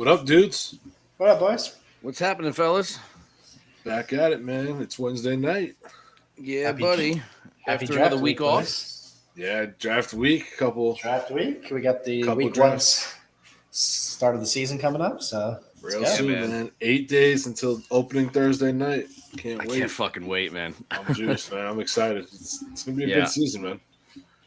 What up, dudes? What up, boys? What's happening, fellas? Back at it, man. It's Wednesday night. Yeah, Happy- buddy. Happy After draft another week off. boys. Yeah, draft week. Couple Draft week. We got the Couple week drafts. one start of the season coming up. So real go. soon, man. man. 8 days until opening Thursday night. Can't I wait. can't fucking wait, man. I'm juiced, man. I'm excited. It's gonna be a Yeah. good season, man.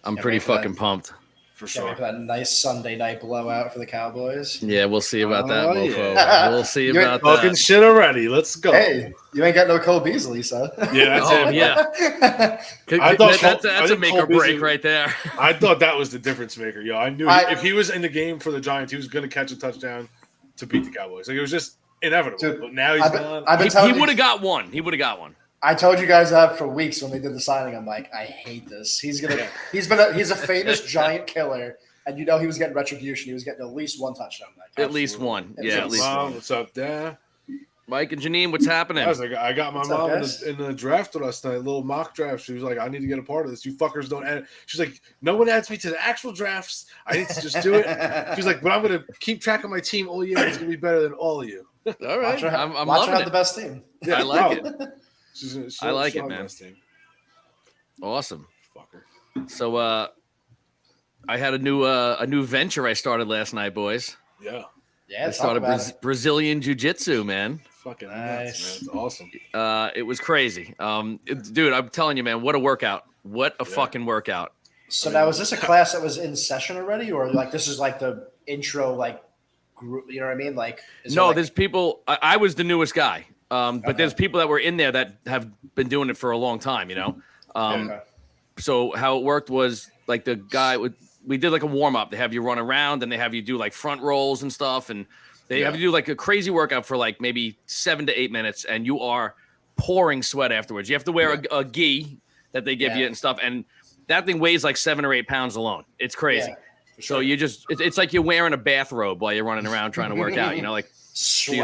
I'm Yeah, pretty wait for fucking pumped. For can't wait sure. for that nice Sunday night blowout for the Cowboys. Yeah, we'll see about that, Oh, mofo. yeah. We'll see You're about Talking that. shit already. Let's go. Hey, you ain't got no Cole Beasley, son. Yeah, that's Oh, it. yeah. I thought That's I a think make Cole or break Beasley- right there. I thought that was the difference maker, yo. I knew if he was in the game for the Giants, he was going to catch a touchdown to beat the Cowboys. Like, it was just inevitable. Dude, But now he's gone. I've been He telling would you, have got one. He would have got one. I told you guys that for weeks when they did the signing. I'm like, I hate this. He's a famous giant killer, and you know he was getting retribution. He was getting at least one touchdown. At least one. Yeah, at least Mom, one. what's up, Dad? Mike and Janine, what's happening? I got my What's up, mom guys? in the draft last night, little mock draft. She was like, I need to get a part of this. You fuckers don't add. She's like, no one adds me to the actual drafts. I need to just do it. She's like, but I'm going to keep track of my team all year. It's going to be better than all of you. All Watch right. her, I'm watch her loving have it. the best team. Yeah, I like no. it. She's I like it, she'll have man. this team. Awesome. Fucker. So I had a new venture I started last night, boys. Yeah. Yeah, I talk started about it. Brazilian Jiu-Jitsu, man. Fucking Nice. nuts, man. It's awesome. It was crazy. Dude, I'm telling you, man, what a workout. What a Yeah. fucking workout. So now, is this a class that was in session already, or like this is like the intro, like group? You know what I mean? Like, is No, it like, there's people. I was the newest guy, but Okay. there's people that were in there that have been doing it for a long time. You know. okay. So how it worked was like the guy would. We did like a warm up. They have you run around and they have you do like front rolls and stuff, and they have you do like a crazy workout for like maybe 7 to 8 minutes, and you are pouring sweat afterwards. You have to wear a gi that they give Yeah. you and stuff, and that thing weighs like 7 or 8 pounds alone. It's crazy. Yeah, for So sure. you just it's like you're wearing a bathrobe while you're running around trying to work out. You know, like so you're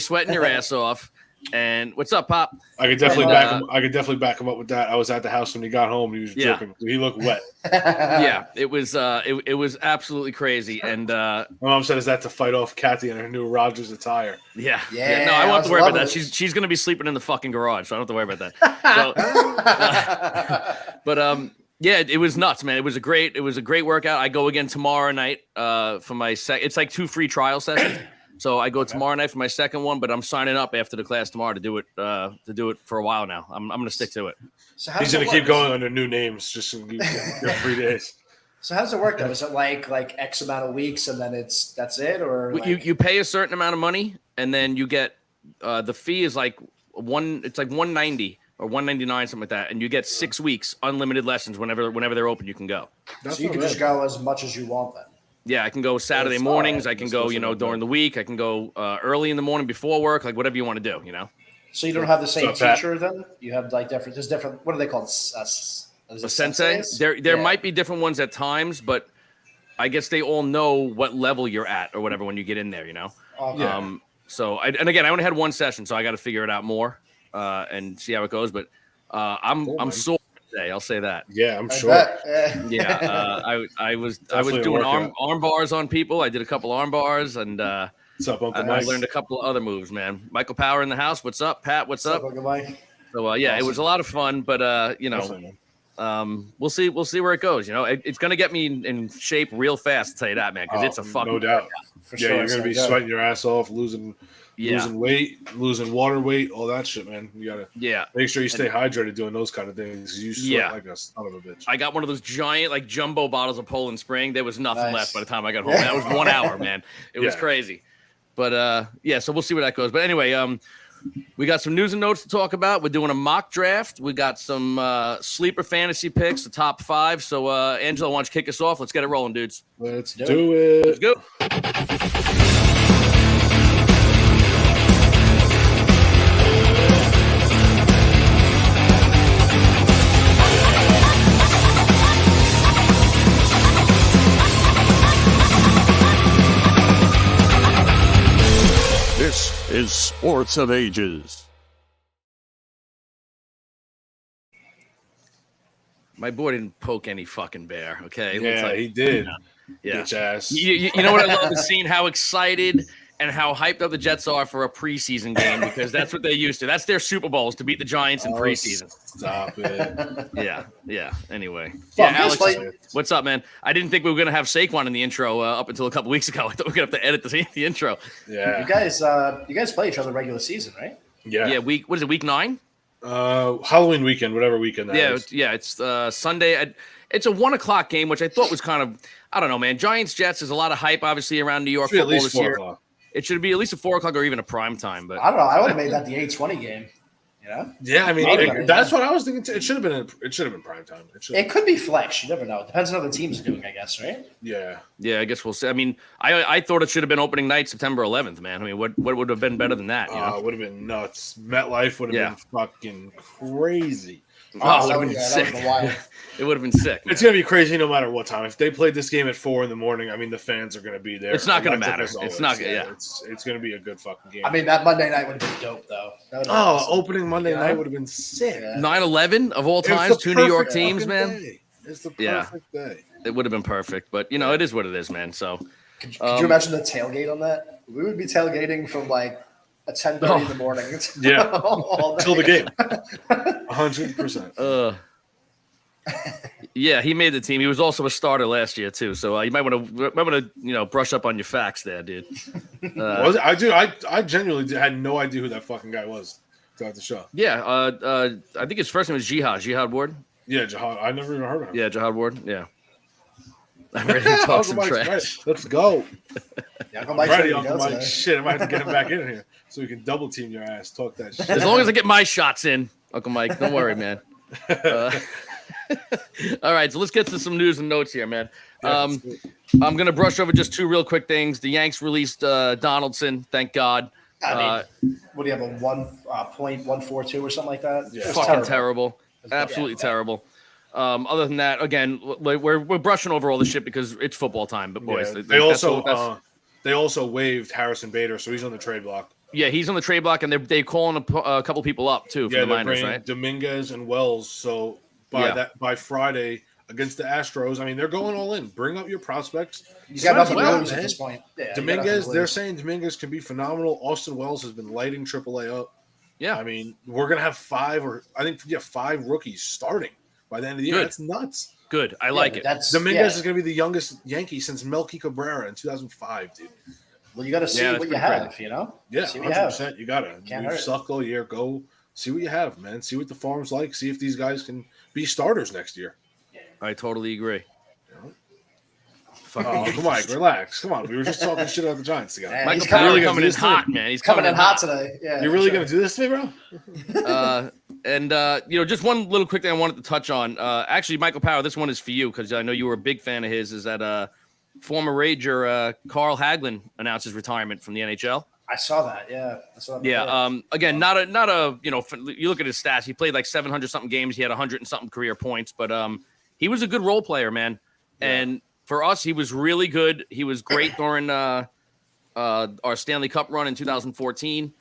sweating your ass off. And what's up, Pop? I could definitely And, back him up with that. I was at the house when he got home. He was Yeah. dripping. He looked wet. Yeah, it was it was absolutely crazy. And My mom said, "Is that to fight off Kathy and her new Rogers attire?" yeah. Yeah, No, I I won't have was to worry about loving that. it. She's gonna be sleeping in the fucking garage, so I don't have to worry about that. So, but yeah, it was nuts, man. It was a great workout. I go again tomorrow night for my it's like 2 free trial sessions. So I go tomorrow night for my second one, but I'm signing up after the class tomorrow to do it for a while now. I'm gonna stick to it. So how He's does it gonna keep work? going under new names just in 3 days. So how does it work though? Is it like X amount of weeks and then that's it, or like, You pay a certain amount of money, and then you get the fee is like it's like $190 or $199, something like that, and you get 6 weeks unlimited lessons whenever they're open. You can go. so you can just go as much as you want then. Yeah, I can go Saturday That's mornings. fine. I can That's go, supposed to be during good. the week. I can go early in the morning before work, like whatever you want to do, So you don't have the same So, Pat- teacher then? You have like there's different. What are they called? Is A it sensei. senseis? There Yeah. might be different ones at times, but I guess they all know what level you're at or whatever when you get in there, Okay. Yeah. So and again, I only had one session, so I got to figure it out more and see how it goes. But I'm man. sore today. I'll say that. Yeah, I'm I sure. bet. Yeah, I was Definitely a doing workout. arm bars on people. I did a couple arm bars, and What's up, Uncle I Mike? learned a couple of other moves, man. Michael Power in the house. What's up, Pat? What's up? Uncle Mike? So yeah, it was a lot of fun, but Definitely, man. we'll see where it goes. It's gonna get me in shape real fast. I'll tell you that, man, because it's a fucking no doubt. For Yeah, sure. you're gonna be So, sweating your ass off, losing yeah, weight, losing water weight, all that shit, man. You gotta yeah. make sure you stay hydrated doing those kind of things. You sweat Yeah. like a son of a bitch. I got one of those giant, like jumbo bottles of Poland Spring. There was nothing Nice. left by the time I got home. That was 1 hour, man. It was Yeah. crazy. But yeah, so we'll see where that goes. But anyway, we got some news and notes to talk about. We're doing a mock draft. We got some sleeper fantasy picks, the top 5. So Angela, why don't you kick us off? Let's get it rolling, dudes. Let's Do do Let's it. go. This is Sports of Ages. My boy didn't poke any fucking bear. Okay. It looks Yeah, like- he did. Yeah. Bitch ass. You know what I love is seeing how excited and how hyped up the Jets are for a preseason game because that's what they're used to. That's their Super Bowls, to beat the Giants in preseason. Stop it. Yeah. Anyway. Fuck, Yeah, Alex, play- what's up, man? I didn't think we were going to have Saquon in the intro up until a couple weeks ago. I thought we were going to have to edit the intro. Yeah. You guys play each other regular season, right? Yeah. Yeah, what is it, week 9? Halloween weekend, whatever weekend that is. Yeah, it's Sunday. It's a 1:00 game, which I thought was kind of, I don't know, man. Giants Jets, there's a lot of hype, obviously, around New York Should be at football least this year. 4 o'clock. It should be at least a 4:00 or even a prime time. But I don't know. I would have made that the 8:20 game. You know, Yeah, I mean, Maybe. that's what I was thinking. It should have been prime time. it could be flex. You never know. It depends on how the team's doing, I guess, right? Yeah. yeah, I guess we'll see. I mean, I thought it should have been opening night, September 11th, man. I mean, what would have been better than that? You know? It would have been nuts. MetLife would have been fucking crazy. Oh, it that would have would- been that would've sick. been wild. It would have been sick. It's man. gonna be crazy no matter what time. If they played this game at 4 a.m, I mean, the fans are gonna be there. It's not gonna Electric matter. as It's always. not- yeah. It's gonna be a good fucking game. I mean, that Monday night would have been dope, though. That would've been oh, awesome. opening Monday Yeah. night would have been sick. Yeah. 9/11 of all It was times, the 2 New York perfect teams, fucking man. day. It's the Yeah. perfect day. It would have been perfect, but you know, it is what it is, man. So Could you imagine the tailgate on that? We would be tailgating from like at 10:30 in the morning. Yeah. All day. Till the game. 100%. Yeah, he made the team. He was also a starter last year too, so you might want to brush up on your facts there, dude. Was it? I genuinely had no idea who that fucking guy was throughout the show. Yeah, I think his first name was Jihad Ward. Yeah, Jihad. I never even heard of him. Yeah, Jihad Ward. Yeah. I'm ready to talk some Uncle Mike's trash. ready. Let's go. Yeah, Uncle I'm Mike's ready, ready to Uncle go Mike. today. Shit, I might have to get him back in here so we can double team your ass. Talk that shit. As long as I get my shots in, Uncle Mike, don't worry, man. All right, so let's get to some news and notes here, man. I'm going to brush over just 2 real quick things. The Yanks released Donaldson, thank God. I mean, what do you have, a 1.142 or something like that? Yeah. It was Fucking terrible. It's Absolutely terrible. terrible. Other than that, again, we're brushing over all this shit because it's football time. But boys, Yeah, that's they also waived Harrison Bader, so he's on the trade block. yeah, he's on the trade block, and they're calling a couple people up too from Yeah, the they're minors, bringing right? Dominguez and Wells. So by Friday against the Astros, I mean they're going all in. Bring up your prospects. You got nothing Well, to lose man. at this point. Yeah, you got Dominguez, nothing to they're lose. saying Dominguez can be phenomenal. Austin Wells has been lighting AAA up. Yeah, I mean, we're gonna have 5 rookies starting by the end of the year. Good. That's nuts. good. I Yeah, like but it. That's Dominguez yeah. is gonna be the youngest Yankee since Melky Cabrera in 2005, dude. Well, you got to see Yeah, that's what you pretty have, crazy. you know? Yeah, See what you have. 100%. You gotta. Can't We've hurt. sucked all year. Go see what you have, man. See what the farm's like. See if these guys can be starters next year. I totally agree. Oh, come on, relax. Come on. We were just talking shit about the Giants together. Man, Michael he's Power really gonna coming do in this to me? hot, man. He's Coming in hot today. Yeah, You're for really sure. gonna do this to me, bro? And just one little quick thing I wanted to touch on. Actually, Michael Power, this one is for you because I know you were a big fan of his. Is that former Ranger Carl Hagelin announced his retirement from the NHL? I saw that. Yeah, I saw that. Yeah. Again, not a you look at his stats. He played like 700 something games. He had 100 and something career points, but he was a good role player, man. Yeah. And for us, he was really good. He was great during our Stanley Cup run in 2014.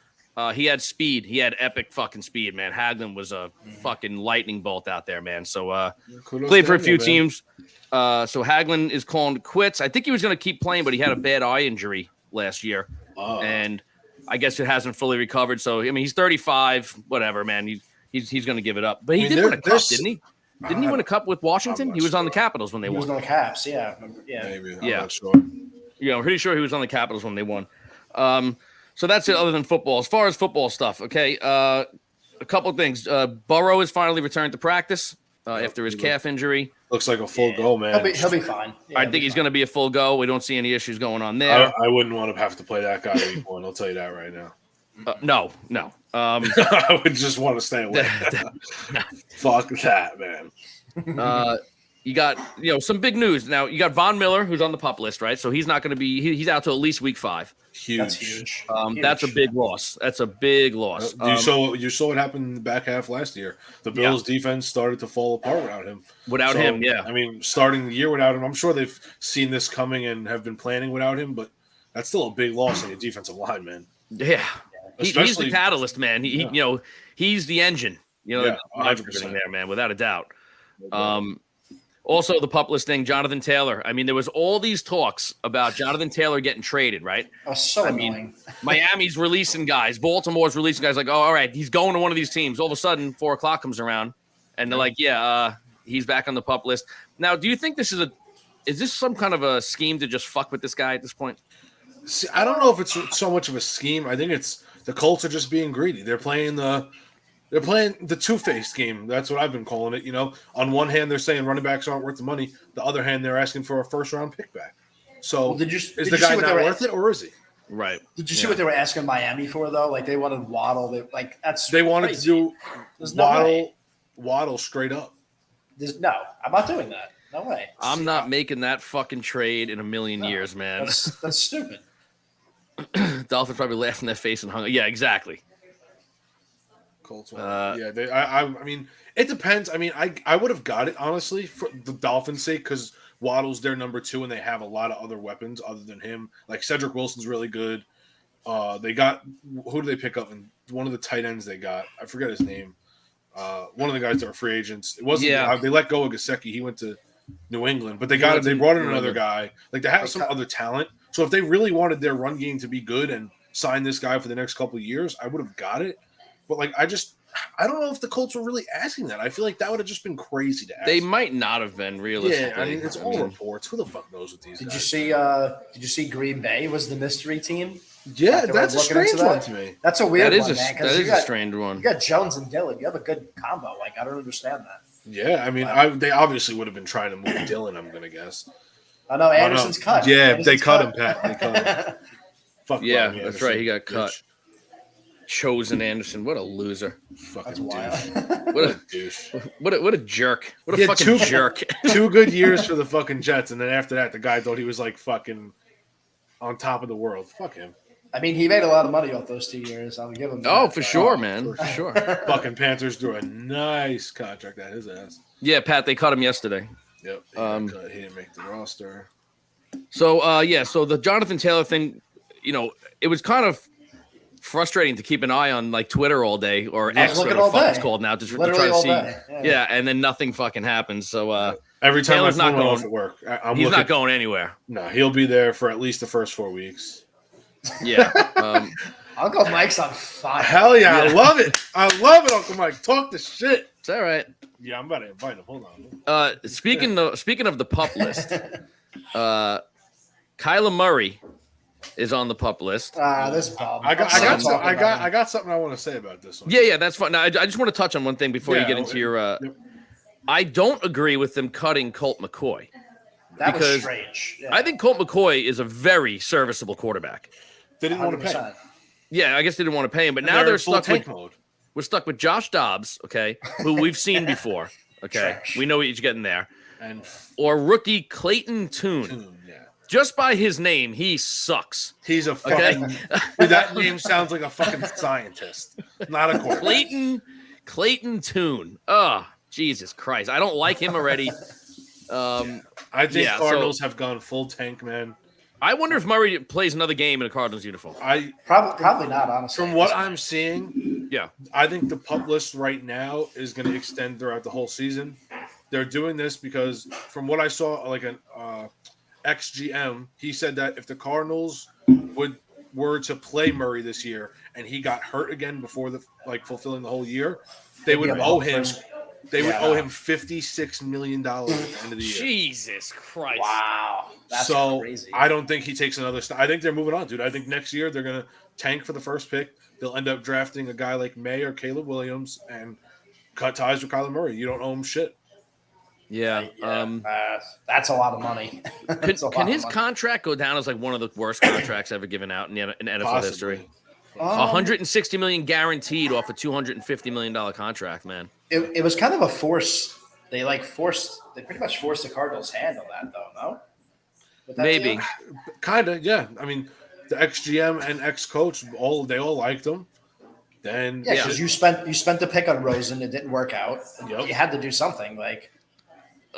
He had speed. He had epic fucking speed, man. Hagelin was a fucking lightning bolt out there, man. So Kudos played to for a him, few man. teams. So Hagelin is calling quits. I think he was going to keep playing, but he had a bad eye injury last year, Oh. and I guess it hasn't fully recovered. So I mean, he's 35, whatever, man. He's going to give it up. But he I mean, did win a cup, there's- didn't he? Didn't he win a cup with Washington? I'm He not was on the sure. Capitals when they He was won. on the Caps. Yeah, remember? Yeah. Maybe. I'm Yeah. not sure. Yeah, I'm pretty sure he was on the Capitals when they won. So that's it other than football. As far as football stuff, okay, a couple of things. Burrow has finally returned to practice after his calf injury. Looks like a full go, man. He'll be fine. Yeah, I he'll think be he's fine. going to be a full go. We don't see any issues going on there. I wouldn't want to have to play that guy week 1. I'll tell you that right now. No. I would just want to stay away. Fuck that, man. You got some big news now. You got Von Miller, who's on the PUP list, right? So he's not going to be. He's out to at least week 5. Huge. That's huge. That's a big loss. That's a big loss. You saw what happened in the back half last year. The Bills' defense started to fall apart without him. Without So, him, yeah. I mean, starting the year without him, I'm sure they've seen this coming and have been planning without him, but that's still a big loss in your defensive line, man. Yeah. He's the Especially- catalyst, man. He's the engine. Yeah, drives 100%. everything there, man, without a doubt. Also, the pup listing, Jonathan Taylor. I mean, there was all these talks about Jonathan Taylor getting traded, right? Oh, so I annoying. mean, Miami's releasing guys. Baltimore's releasing guys like, oh, all right, he's going to one of these teams. All of a sudden, 4 o'clock comes around, and they're like, yeah, he's back on the pup list. Now, do you think this is this some kind of a scheme to just fuck with this guy at this point? See, I don't know if it's so much of a scheme. I think it's the Colts are just being greedy. They're playing the two-faced game. That's what I've been calling it. You know, on one hand, they're saying running backs aren't worth the money. The other hand, they're asking for a first-round pick back. So, Well, did you is see the guy what they not were- worth it, or is he? Right. Did you see what they were asking Miami for though? Like they wanted Waddle. They wanted crazy. to do There's no way. Waddle straight up. No, I'm not doing that. No way. I'm not making that fucking trade in a million years, man. That's stupid. Dolphins probably laughed in their face and hung. Yeah, exactly. Colts. I mean, it depends. I mean, I would have got it honestly for the Dolphins' sake because Waddle's their number 2, and they have a lot of other weapons other than him. Like Cedric Wilson's really good. They got who do they pick up? And one of the tight ends they got, I forget his name. One of the guys that were free agents. It wasn't. They let go of Gesicki. He went to New England, but they brought in another guy. Like they have some other talent. So if they really wanted their run game to be good and sign this guy for the next couple of years, I would have got it. But like I don't know if the Colts were really asking that. I feel like that would have just been crazy to ask. They might not have been realistically. Yeah, I mean it's all reports. Who the fuck knows what these? Did guys you see Green Bay was the mystery team? Yeah, They were that's a looking into strange that? one to me. That's a weird That one, is man. that 'Cause is you a got, strange one. you got Jones and Dillon. You have a good combo. Like I don't understand that. Yeah, I mean, they obviously would have been trying to move Dillon. I'm gonna guess. I know Anderson's cut. Yeah, Anderson's they cut him, Pat. They cut him. Fuck Yeah, Bobby that's Anderson, right. He got cut. bitch. Chosen Anderson. What a loser. Fucking That's douche. wild. What a douche. what a jerk. What a He had fucking two- jerk. 2 good years for the fucking Jets, and then after that, the guy thought he was like fucking on top of the world. Fuck him. I mean, he made a lot of money off those 2 years. I'll give him. Oh, that. for sure, Oh, man. for For sure. Fucking Panthers threw a nice contract at his ass. Yeah, Pat, they cut him yesterday. Yep. He didn't make the roster. So so the Jonathan Taylor thing, you know, it was kind of frustrating to keep an eye on like Twitter all day or Yeah, X, looking whatever the all fuck day. it's called now, just to Literally try to all see. day. Yeah, and then nothing fucking happens. So Every time Taylor's I not phone off going- at work, I'm he's looking. not going anywhere. No, he'll be there for at least the first 4 weeks. Yeah. Uncle Mike's on fire. Hell yeah, I Yeah. love it. I love it, Uncle Mike. Talk the shit. It's all right. Yeah, I'm about to invite him. Hold on. Speaking of the pup list, Kyler Murray is on the pup list. This bum. I got something I want to say about this one. Yeah, that's fine. Now, I just want to touch on one thing before you Yeah, get into your. yep. I don't agree with them cutting Colt McCoy. That was because strange. Yeah. I think Colt McCoy is a very serviceable quarterback. They didn't want to pay. 100%. Yeah, I guess they didn't want to pay him, but And now they're in full stuck with tank mode. we're stuck with Josh Dobbs, okay, who we've seen before. Okay, Trash. we know what he's getting there. And Or rookie Clayton Tune. yeah, Just by his name, he sucks. he's a Okay. fucking. Dude, that name sounds like a fucking scientist, not a quarterback. Clayton Tune. Oh, Jesus Christ. I don't like him already. I think Yeah, Cardinals have gone full tank, man. I wonder if Murray plays another game in a Cardinals uniform. Probably not, honestly. From what I'm seeing, Yeah. I think the pup list right now is going to extend throughout the whole season. They're doing this because, from what I saw, like an ex-GM, he said that if the Cardinals were to play Murray this year and he got hurt again before fulfilling the whole year, they would owe him. They would owe him $56 million at the end of the year. Jesus Christ. Wow. That's so crazy. I don't think he takes another step. I think they're moving on, dude. I think next year they're going to tank for the first pick. They'll end up drafting a guy like May or Caleb Williams and cut ties with Kyler Murray. You don't owe him shit. Yeah. That's a lot of money. That's a lot Can of his money. contract go down as like one of the worst contracts ever given out in NFL Possibly. history? Um, $160 million guaranteed off a $250 million contract, man. It was kind of a force. They pretty much forced the Cardinals' hand on that, though. No, With that Maybe. deal? Kind of, yeah. I mean, the ex-GM and ex-coach, they all liked him. Then Yeah, because you spent the pick on Rosen. It didn't work out. Yep. You had to do something. Like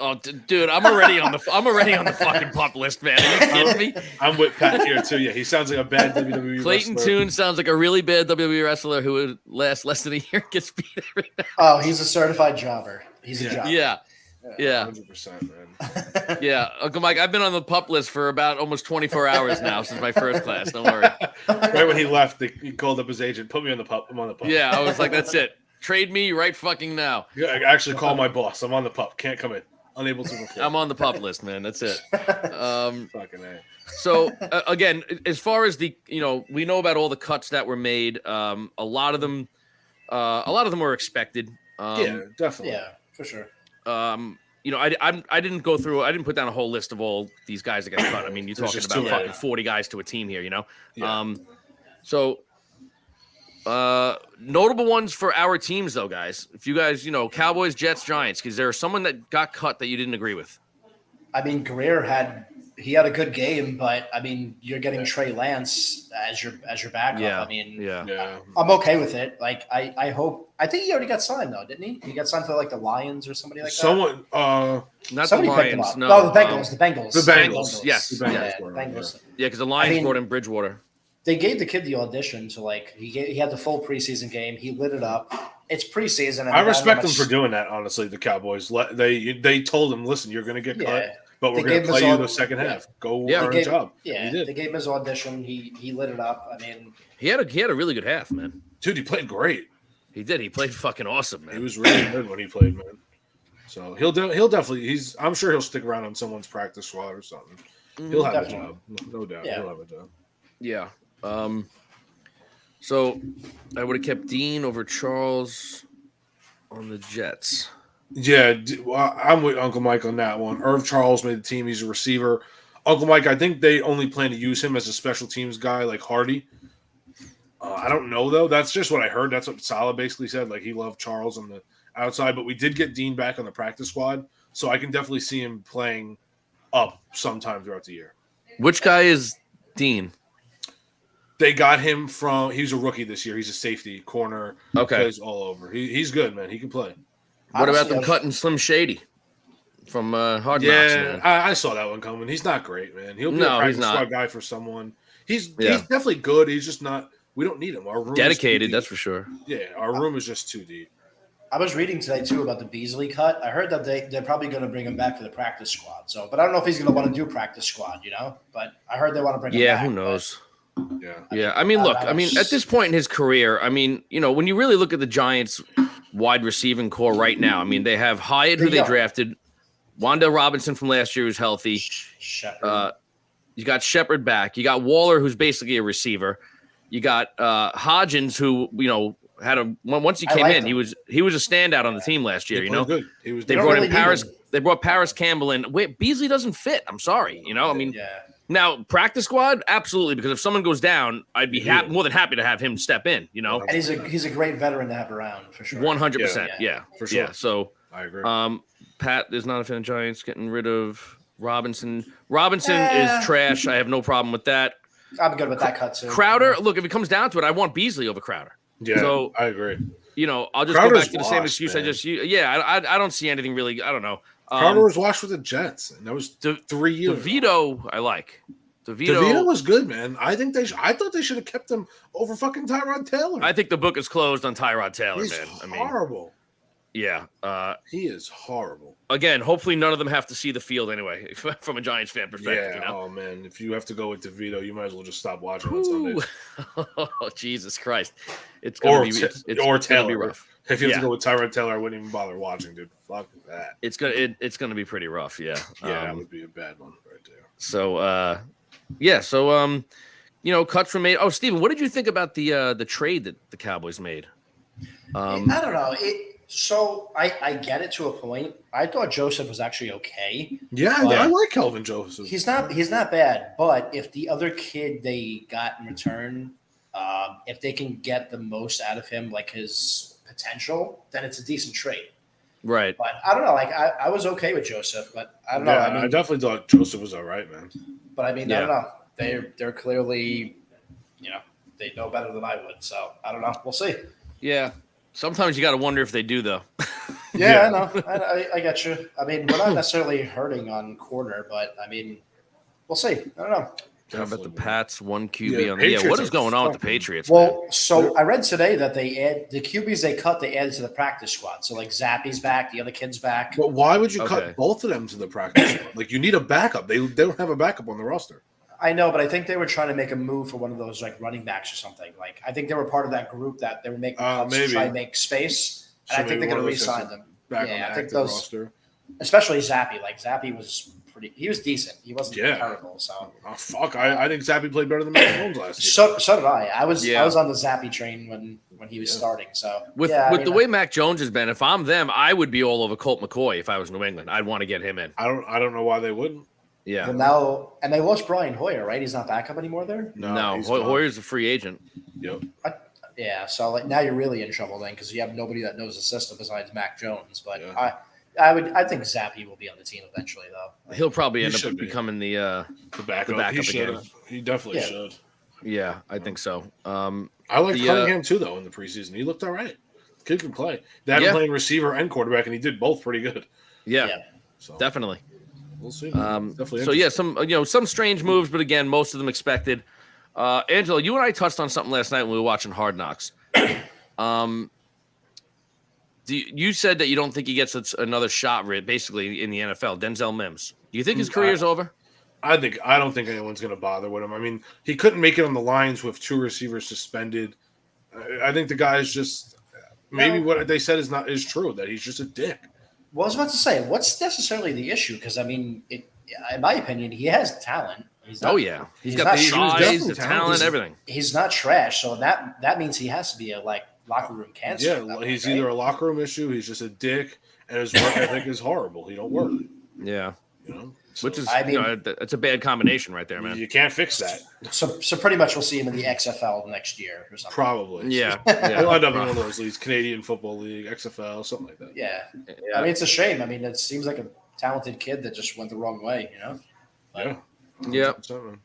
Oh, dude, I'm already on the fucking pup list, man. Are you kidding me? I'm with Pat here too. Yeah, he sounds like a bad WWE Clayton wrestler. Tune sounds like a really bad WWE wrestler who would last less than a year, gets beat every now. oh, he's a certified jobber. He's a Yeah. jobber. Yeah. Yeah. 100%, man. Yeah. Uncle Mike, I've been on the pup list for about almost 24 hours now since my first class. Don't worry. Right when he left, he called up his agent, put me on the pup. I'm on the pup. Yeah, I was like, that's it. Trade me right fucking now. Yeah, I actually call my boss. I'm on the pup. Can't come in. Unable to report. I'm on the pup list, man. That's it. Fucking A. So again, as far as the, we know about all the cuts that were made. A lot of them were expected. Yeah, definitely. Yeah, for sure. I didn't go through. I didn't put down a whole list of all these guys that got cut. I mean, you're There's talking just about too fucking many. 40 guys to a team here. Yeah. Notable ones for our teams, though, guys. If you guys, Cowboys, Jets, Giants, because there's someone that got cut that you didn't agree with. I mean, Greer had a good game, but I mean, you're getting Trey Lance as your backup. Yeah. I mean, Yeah. I'm okay with it. Like, I think he already got signed though, didn't he? He got signed for like the Lions or somebody like that. Someone, Not Somebody the picked him Lions. up. No, the Bengals. The Bengals. the Bengals. Yes. The Bengals Yeah, were, Bengals. Yeah, because the Lions I mean- brought in Bridgewater. They gave the kid the audition to like he had the full preseason game. He lit it up. It's preseason. And I the guy respect them much- for doing that. Honestly, the Cowboys. They told him, listen, you're going to get cut, Yeah. but we're They going gave to him play his you own- the second yeah. half. Go Yeah. earn They a job. Yeah, he did. they gave him his audition. He lit it up. I mean, He had a really good half, man. Dude, he played great. He did. He played fucking awesome, He man. was really good when he played, man. So he'll definitely. I'm sure he'll stick around on someone's practice squad or something. He'll have Definitely. a job, no doubt. Yeah. He'll have a job. Yeah. So I would have kept Dean over Charles on the Jets. Yeah, I'm with Uncle Mike on that one. Irv Charles made the team. He's a receiver. Uncle Mike, I think they only plan to use him as a special teams guy like Hardy. I don't know, though. That's just what I heard. That's what Salah basically said. Like, he loved Charles on the outside, but we did get Dean back on the practice squad, so I can definitely see him playing up sometime throughout the year. Which guy is Dean? They got him from – he's a rookie this year. He's a safety, corner. Okay. Plays all over. He's good, man. He can play. What about honestly, them cutting Slim Shady from Hard Knocks? Yeah, Man? I saw that one coming. He's not great, man. He'll be No, a he's practice not. squad guy for someone. He's Yeah. definitely good. He's just not – we don't need him. Our room is too Dedicated, deep. that's for sure. Yeah, our room is just too deep. I was reading today too about the Beasley cut. I heard that they're probably going to bring him back for the practice squad. So, but I don't know if he's going to want to do practice squad, But I heard they want to bring him Yeah, back. who knows? Yeah. Yeah, I mean, look, I mean, at this point in his career, I mean, when you really look at the Giants' wide receiving core right now, I mean, they have Hyatt, who They they don't. drafted, Wanda Robinson from last year, who's healthy. Shepard. You got Shepard back. You got Waller, who's basically a receiver. You got Hodgins, who once he I came like in, him. he was a standout on the team last year. He played good. He was They don't brought really in need Paris. him. They brought Paris Campbell in. Wait, Beasley doesn't fit. I'm sorry. I mean, yeah. now practice squad, absolutely, because if someone goes down, I'd be Yeah. more than happy to have him step in. And he's a great veteran to have around for sure. 100%. Yeah. Yeah, For sure. Yeah, so I agree. Pat is not a fan of Giants. Getting rid of Robinson. Robinson Eh. is trash. I have no problem with that. I'm good with that cut too. Crowder, look, if it comes down to it, I want Beasley over Crowder. yeah, so- I agree. I'll just Crowder's go back to the same washed, excuse man. I just used. Yeah, I don't see anything really. I don't know. Crowder was washed with the Jets, and that was 3 years. DeVito, I like. DeVito was good, man. I think I thought they should have kept him over fucking Tyrod Taylor. I think the book is closed on Tyrod Taylor, He's man. I mean, horrible. yeah. He is horrible. Again, hopefully none of them have to see the field anyway, from a Giants fan perspective. Yeah. You know? Oh man, if you have to go with DeVito, you might as well just stop watching on Ooh. Sundays. Oh, Jesus Christ! It's gonna be it's or gonna be Taylor. rough. If you have Yeah. to go with Tyrod Taylor, I wouldn't even bother watching, dude. Fuck that. It's gonna be pretty rough. Yeah. Yeah, that would be a bad one right there. So cuts were made. Oh, Steven, what did you think about the trade that the Cowboys made? I don't know. So I get it to a point. I thought Joseph was actually okay. Yeah, I like Kelvin Joseph. He's not bad. But if the other kid they got in return, if they can get the most out of him, like his potential, then it's a decent trade. Right. But I don't know. Like I was okay with Joseph, but I don't know. Yeah, I I mean, definitely thought Joseph was all right, man. but I mean, Yeah. I don't know. They're clearly, they know better than I would. So I don't know. We'll see. Yeah. Sometimes you got to wonder if they do, though. Yeah, Yeah. I know. I get you. I mean, we're not necessarily hurting on corner, but I mean, we'll see. I don't know. How about the Definitely. Pats? One QB Yeah, on the Patriots what is are going on with the fucking- Patriots? man? Well, so I read today that they add the QBs they cut, they added to the practice squad. So like Zappy's back, the other kid's back. But why would you Okay. cut both of them to the practice squad? Like, you need a backup. They don't have a backup on the roster. I know, but I think they were trying to make a move for one of those like running backs or something. Like I think they were part of that group that they were making cuts to Maybe. try and make space. And So I think maybe they're one going of to those re-sign guys them. Back on Yeah, the I think active those, roster. especially Zappy. Like Zappy was he was decent. He wasn't Yeah. terrible. So Oh, fuck. I think Zappy played better than Mac Jones last year. so did I. I was Yeah. on the Zappy train when he was Yeah. starting. So With yeah, I with mean, the way Mac Jones has been, if I'm them, I would be all over Colt McCoy if I was New England. I'd want to get him in. I don't know why they wouldn't. Yeah. well, now and they lost Brian Hoyer, right? He's not backup anymore there. No, he's gone. Hoyer's a free agent. Yep. Yeah, so like now you're really in trouble then because you have nobody that knows the system besides Mac Jones. But Yeah. I think Zappy will be on the team eventually though. He'll probably He end up should be. becoming the The backup. backup he should. again. He definitely Yeah. should. yeah, I think so. I like The, Cunningham too, though, in the preseason. He looked all right. Kid can play. They had him Yeah. playing receiver and quarterback, and he did both pretty good. Yeah, Yeah. So definitely. we'll see. So Definitely. yeah, interesting. some strange moves, but again, most of them expected. Angela, you and I touched on something last night when we were watching Hard Knocks. You said that you don't think he gets another shot, basically in the NFL. Denzel Mims. Do you think his career's over? I don't think anyone's going to bother with him. I mean, he couldn't make it on the Lions with two receivers suspended. I think the guy's just maybe what they said is true, that he's just a dick. Well, I was about to say, what's necessarily the issue? Because I mean, in my opinion, he has talent. He's not, Oh yeah, he's got not- the he was size, definitely the talent, talented. everything. He's not trash, so that means he has to be a locker room cancer. at that Yeah, point, he's right? either a locker room issue, he's just a dick, and his work ethic is horrible. He don't work, Yeah, you know. which is I mean- that's a bad combination right there, man. You can't fix that. So pretty much we'll see him in the XFL next year or something. Probably. Yeah, He'll end up in yeah. one of those leagues, Canadian Football League, XFL, something like that. Yeah. I mean, it's a shame. I mean, it seems like a talented kid that just went the wrong way, you know? Yeah. Yeah. 100%, man.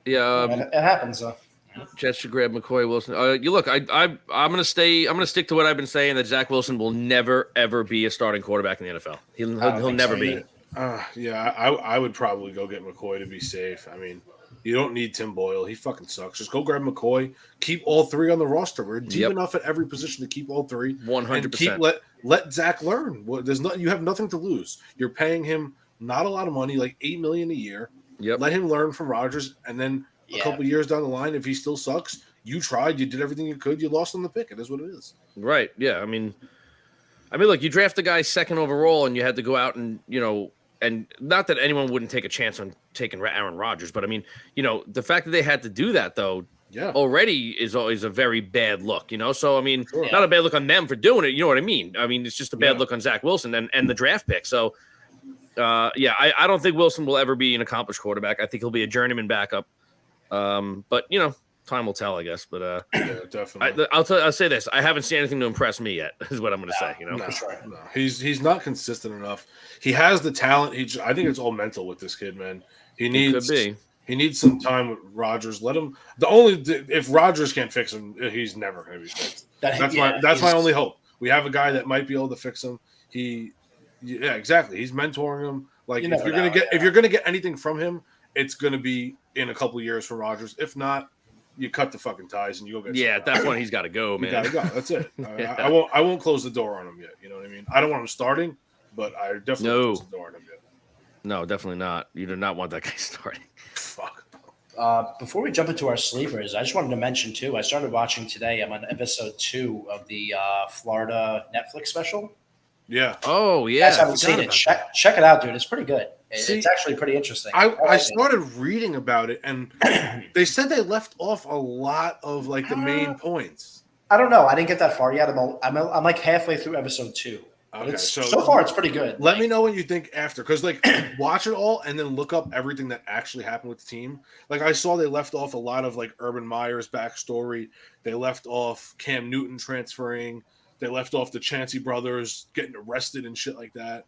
Yeah. And it happens, though. Jets should grab McCoy Wilson. You look, I'm gonna stick to what I've been saying, that Zach Wilson will never ever be a starting quarterback in the NFL. He'll think never so be. either. I would probably go get McCoy to be safe. I mean, you don't need Tim Boyle. He fucking sucks. Just go grab McCoy. Keep all three on the roster. We're deep Yep. enough at every position to keep all three. 100%. And let Zach learn. Well, you have nothing to lose. You're paying him not a lot of money, like $8 million a year. Yep. Let him learn from Rodgers, and then a Yeah. couple years down the line, if he still sucks, you tried, you did everything you could, you lost on the pick. It is what it is. Right. Yeah. I mean, look, you draft the guy second overall, and you had to go out and and not that anyone wouldn't take a chance on taking Aaron Rodgers, but I mean, the fact that they had to do that though Yeah. already is always a very bad look, So I mean, Sure. not a bad look on them for doing it. You know what I mean? I mean, it's just a bad Yeah. look on Zach Wilson and the draft pick. So, I don't think Wilson will ever be an accomplished quarterback. I think he'll be a journeyman backup. But time will tell, I guess. But Yeah, definitely. I'll say this: I haven't seen anything to impress me yet. Is what I'm going to say. No, For sure. no. He's not consistent enough. He has the talent. I think it's all mental with this kid, man. He It needs could be. He needs some time with Rodgers. Let him. If Rodgers can't fix him, he's never going to be fixed. That's my only hope. We have a guy that might be able to fix him. Yeah, exactly. He's mentoring him. Like You if never you're gonna know, get yeah. if you're gonna get anything from him, it's gonna be in a couple of years from Rodgers. If not, you cut the fucking ties and you go get. Yeah, at someone that else. point he's got to go, You man. gotta go. That's it. Yeah. I won't close the door on him yet. You know what I mean? I don't want him starting, but I definitely won't close the door on him yet. No, definitely not. You do not want that guy starting. Fuck. Before we jump into our sleepers, I just wanted to mention too. I started watching today. I'm on episode 2 of the Florida Netflix special. Yeah. Oh You yeah, guys haven't seen it? Check it out, dude. It's pretty good. See, It's actually pretty interesting. I like it. started reading about it, and they said they left off a lot of like the main points. I don't know. I didn't get that far yet. I'm like halfway through episode 2. But Okay, it's, so so far it's pretty good. Let me know what you think after, because like watch it all and then look up everything that actually happened with the team. Like I saw they left off a lot of like Urban Meyer's backstory. They left off Cam Newton transferring. They left off the Chancey brothers getting arrested and shit like that.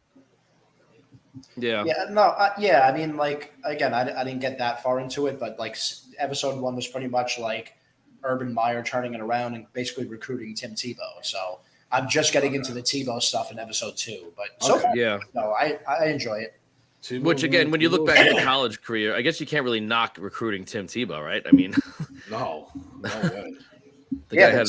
yeah. I mean, like again, I didn't get that far into it, but like episode 1 was pretty much like Urban Meyer turning it around and basically recruiting Tim Tebow. So I'm just getting into the Tebow stuff in episode 2, but so Okay. far, Yeah. no, I enjoy it. Which again, when you look back at his college career, I guess you can't really knock recruiting Tim Tebow, right? I mean, no way. the guy but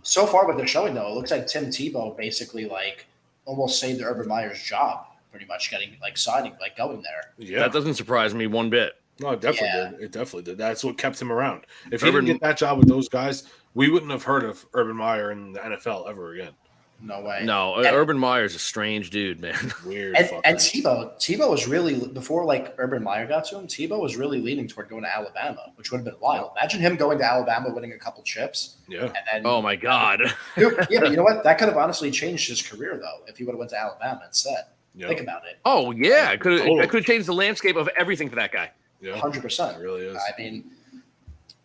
so far what they're showing though, it looks like Tim Tebow basically like almost saved Urban Meyer's job, pretty much getting like signing, like going there. Yeah, that doesn't surprise me one bit. No, it definitely did. It definitely did. That's what kept him around. If he didn't get that job with those guys, we wouldn't have heard of Urban Meyer in the NFL ever again. No way. No, Urban Meyer's a strange dude, man. Weird. And Tebow was really, before like Urban Meyer got to him, Tebow was really leaning toward going to Alabama, which would have been wild. Imagine him going to Alabama, winning a couple chips. Yeah. And then, oh my God. Dude, yeah, but you know what? That could have honestly changed his career though, if he would have went to Alabama instead. Yeah. Think about it. Oh yeah, it could have changed the landscape of everything for that guy. Yeah, 100%. It really is. I mean,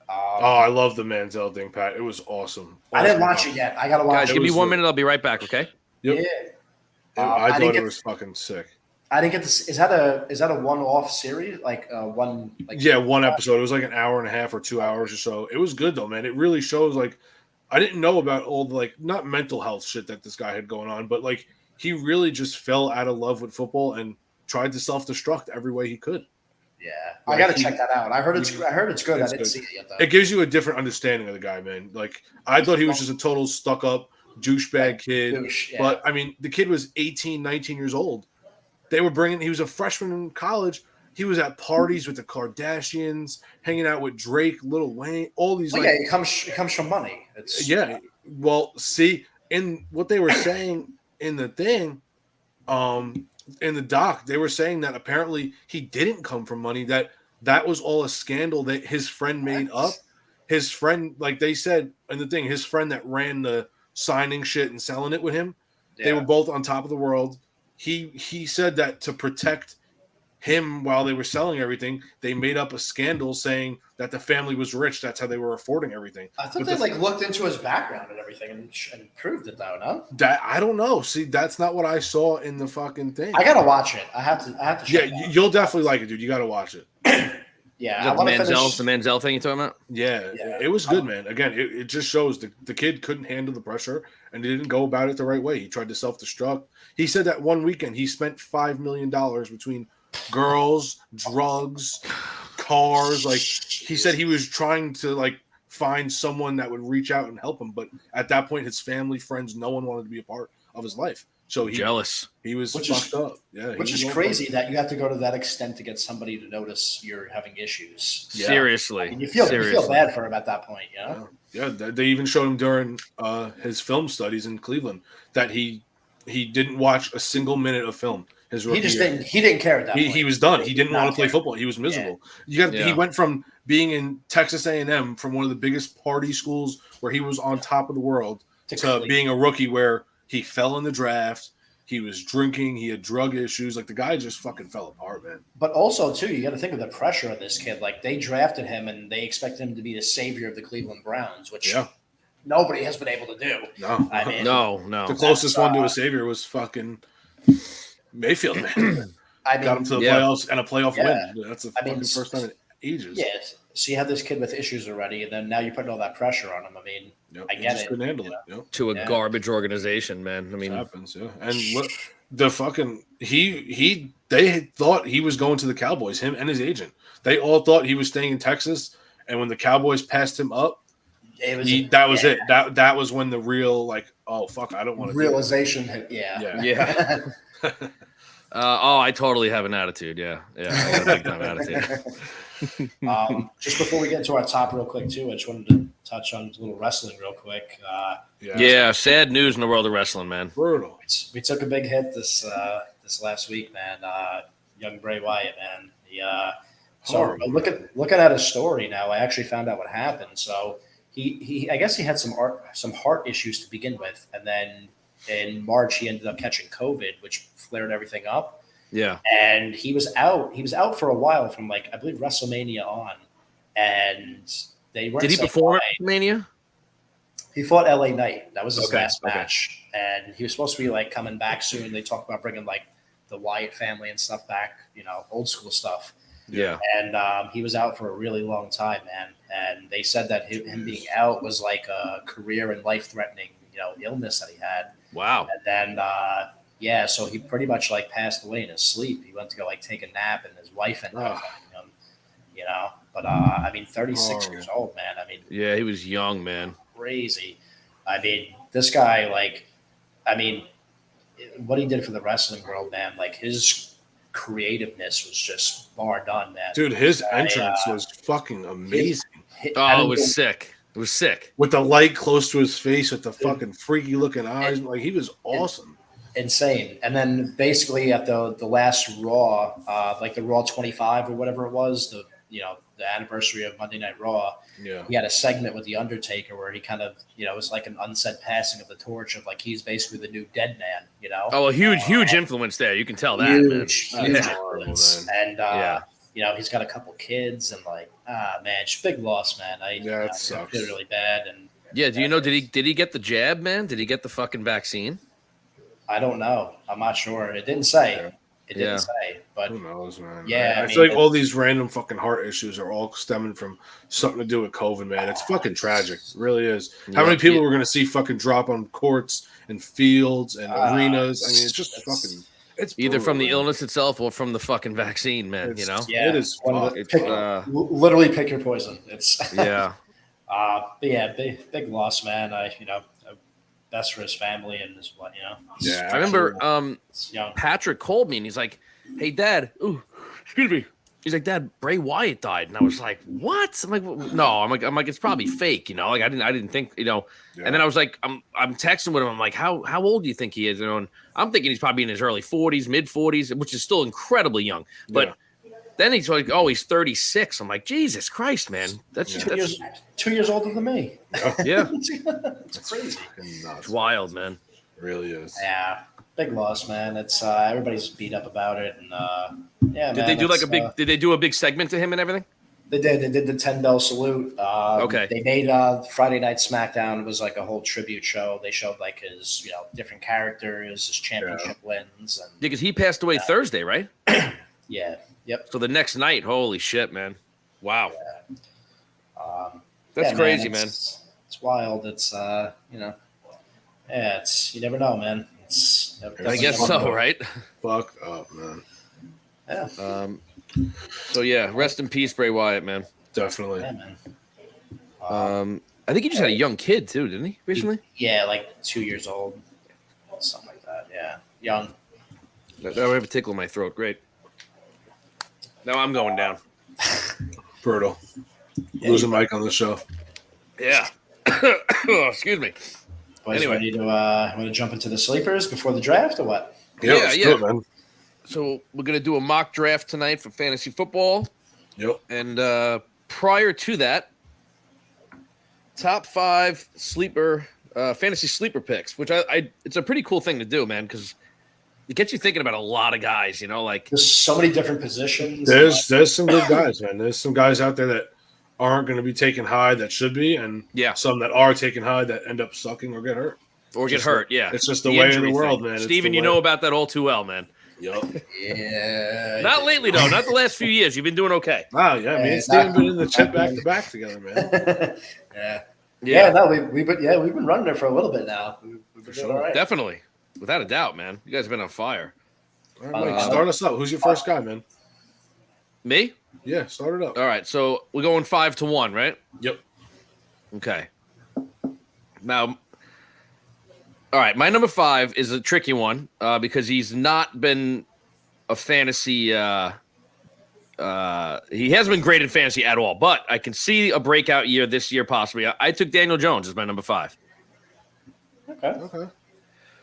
I love the Manziel thing, Pat. It was awesome. I didn't watch it yet. I gotta watch Guys, it. give me 1 minute. I'll be right back. Okay. Yep. Yeah. I thought it was fucking sick. I didn't get this. Is that a one-off series? Like one? Like one episode. It was like an hour and a half or 2 hours or so. It was good though, man. It really shows like I didn't know about all the like not mental health shit that this guy had going on, but like he really just fell out of love with football and tried to self-destruct every way he could. Yeah, Like, I got to check that out. I heard it's good. I didn't see it yet though. It gives you a different understanding of the guy, man. Like I thought he was just a total stuck-up douchebag kid, but I mean, the kid was 18, 19 years old. He was a freshman in college. He was at parties with the Kardashians, hanging out with Drake, Lil Wayne, all these. Well, it comes from money. Well, see, in what they were saying in the thing, in the doc, they were saying that apparently he didn't come from money. That was all a scandal that his friend made up. His friend, like they said in the thing, his friend that ran the signing shit and selling it with him, they were both on top of the world. He said that to protect him while they were selling everything, they made up a scandal saying that the family was rich. That's how they were affording everything. I thought they looked into his background and everything and proved it though. No, that I don't know. See, that's not what I saw in the fucking thing. I gotta watch it. I have to. Yeah, you'll definitely like it, dude. You got to watch it. Yeah, the Manziel thing you talking about? Yeah, it was good, man. Again, it just shows the kid couldn't handle the pressure and he didn't go about it the right way. He tried to self-destruct. He said that one weekend he spent $5 million between girls, drugs, cars. Like he said he was trying to like find someone that would reach out and help him, but at that point his family, friends, no one wanted to be a part of his life. So jealous. He was fucked up. Yeah, which is crazy that you have to go to that extent to get somebody to notice you're having issues. Yeah. Seriously, I mean, you feel bad for him at that point. You know? Yeah. They even showed him during his film studies in Cleveland that he didn't watch a single minute of film. He didn't care at that point. He was done. He didn't want to play football. He was miserable. He went from being in Texas A&M from one of the biggest party schools where he was on top of the world to being a rookie where he fell in the draft. He was drinking. He had drug issues. Like the guy just fucking fell apart, man. But also too, you got to think of the pressure of this kid. Like they drafted him and they expected him to be the savior of the Cleveland Browns, which nobody has been able to do. No, I mean, no. The closest one to a savior was fucking Mayfield, man. I mean, got him to the playoffs and a playoff win. That's the first time in ages. Yeah. So you had this kid with issues already, and then now you're putting all that pressure on him. I mean, I get it. Couldn't handle it. To a garbage organization, man. I mean, it happens. Yeah, and look, the fucking they thought he was going to the Cowboys. Him and his agent. They all thought he was staying in Texas. And when the Cowboys passed him up, that was it. That was when the real oh fuck, I don't want to realization hit. Yeah. I totally have an attitude. Yeah, I have a big time attitude. Just before we get into our top real quick too, I just wanted to touch on a little wrestling real quick. Sad news in the world of wrestling, man. Brutal. We took a big hit this last week, man. Young Bray Wyatt, man. So looking at his story now, I actually found out what happened. So he I guess he had some heart issues to begin with, and then in March he ended up catching COVID, which flared everything up. Yeah. And he was out. He was out for a while from I believe WrestleMania on, and they weren't. Did he perform at WrestleMania? He fought LA Knight. That was his last match, and he was supposed to be coming back soon. They talked about bringing the Wyatt family and stuff back, old school stuff. Yeah. And he was out for a really long time, man. And they said that him being out was like a career and life threatening, illness that he had. Wow. And then Yeah, so he pretty much like passed away in his sleep. He went to go like take a nap, and his wife ended up finding him. You know, but I mean, 36 years old, man. I mean, Yeah, he was young, man. crazy. I mean, this guy, like, I mean, what he did for the wrestling world, man. Like his creativeness was just bar none, man. Dude, his entrance was fucking amazing. Oh, it was sick. It was sick. With the light close to his face, with the fucking freaky looking eyes, like he was awesome. Insane. And then basically at the last Raw, like the Raw 25 or whatever it was, the anniversary of Monday Night Raw, Yeah. he had a segment with the Undertaker where he kind of, it was like an unsaid passing of the torch of like he's basically the new dead man, Oh, a huge influence there. You can tell that, huge man. influence. And he's got a couple kids and like man, it's a big loss, man. It sucks. Did really bad. And Yeah, do you know? Did he get the jab, man? Did he get the fucking vaccine? I don't know. I'm not sure. It didn't say. Yeah. It didn't say. But Who knows, man? Yeah, I I feel like mean, all these random fucking heart issues are all stemming from something to do with COVID, man. It's fucking tragic. It really is. How many people we're going to see fucking drop on courts and fields and arenas? I mean, it's just fucking. It's Either brutal, from the man. illness itself or from the fucking vaccine, man. It's- yeah, it is. one of fucked. the- It's, literally pick your poison. It's yeah. but yeah, big loss, man. Best for his family and his what, Yeah, I remember It's young. Patrick called me and he's like, "Hey, Dad, excuse me." He's like, "Dad, Bray Wyatt died," and I was like, "What?" I'm like, "No." I'm like, it's probably fake, Like I didn't think, Yeah. And then I was like, I'm texting with him. I'm like, how old do you think he is? And I'm thinking he's probably in his early 40s, mid 40s, which is still incredibly young. But then he's like, oh, he's 36. I'm like, Jesus Christ, man, that's 2 years older than me. yeah, It's crazy. Fucking nuts. it's wild, man. It really is. Yeah, big loss, man. It's everybody's beat up about it, and yeah. Did they do like a big? Did they do a big segment to him and everything? They did. They did the 10-bell salute. Okay. They made Friday Night SmackDown was like a whole tribute show. They showed like his different characters, his championship wins, and Yeah, because he passed away Thursday, right? yeah, yep. So the next night, holy shit, man! Wow, that's Yeah, crazy, man. It's wild. It's it's you never know, man. I guess so, right? Fuck up, man. Yeah, So yeah, rest in peace, Bray Wyatt, man. Definitely. yeah, man. I think he just had a young kid too, didn't he? Recently, Yeah, like 2 years old, something like that. Yeah, young. Now I have a tickle in my throat. Great. Now I'm going down. Brutal. Losing Mike on the show. Yeah. Oh, excuse me. Boys, Anyway. ready to want to jump into the sleepers before the draft or what? Yeah, let's do yeah. it, man. So we're gonna do a mock draft tonight for fantasy football, Yep. and prior to that, top 5 sleeper fantasy sleeper picks, which I it's a pretty cool thing to do, man, because it gets you thinking about a lot of guys. Like There's so many different positions. There's some good guys, man. There's some guys out there that aren't going to be taken high that should be, and Yeah. some that are taken high that end up sucking or get hurt. or get Just hurt. the- Yeah, it's just the way of the injury world, thing. man. It's Steven, the you way- know about that all too well, man. Yep. Yeah. Not lately though. Not the last few years. You've been doing okay. Wow, yeah, me and Steven been in the chip back to back together, man. Yeah. No, we've been running it for a little bit now. We've been For doing sure. all right. Definitely, without a doubt, man. You guys have been on fire. All right, Mike, Uh, start us up. Who's your first guy, man? Me? Yeah, start it up. All right. So we're going 5-1, right? Yep. Okay. Now, all right. My number 5 is a tricky one because he's not been a fantasy. He hasn't been great in fantasy at all, but I can see a breakout year this year possibly. I took Daniel Jones as my number 5. Okay. Okay.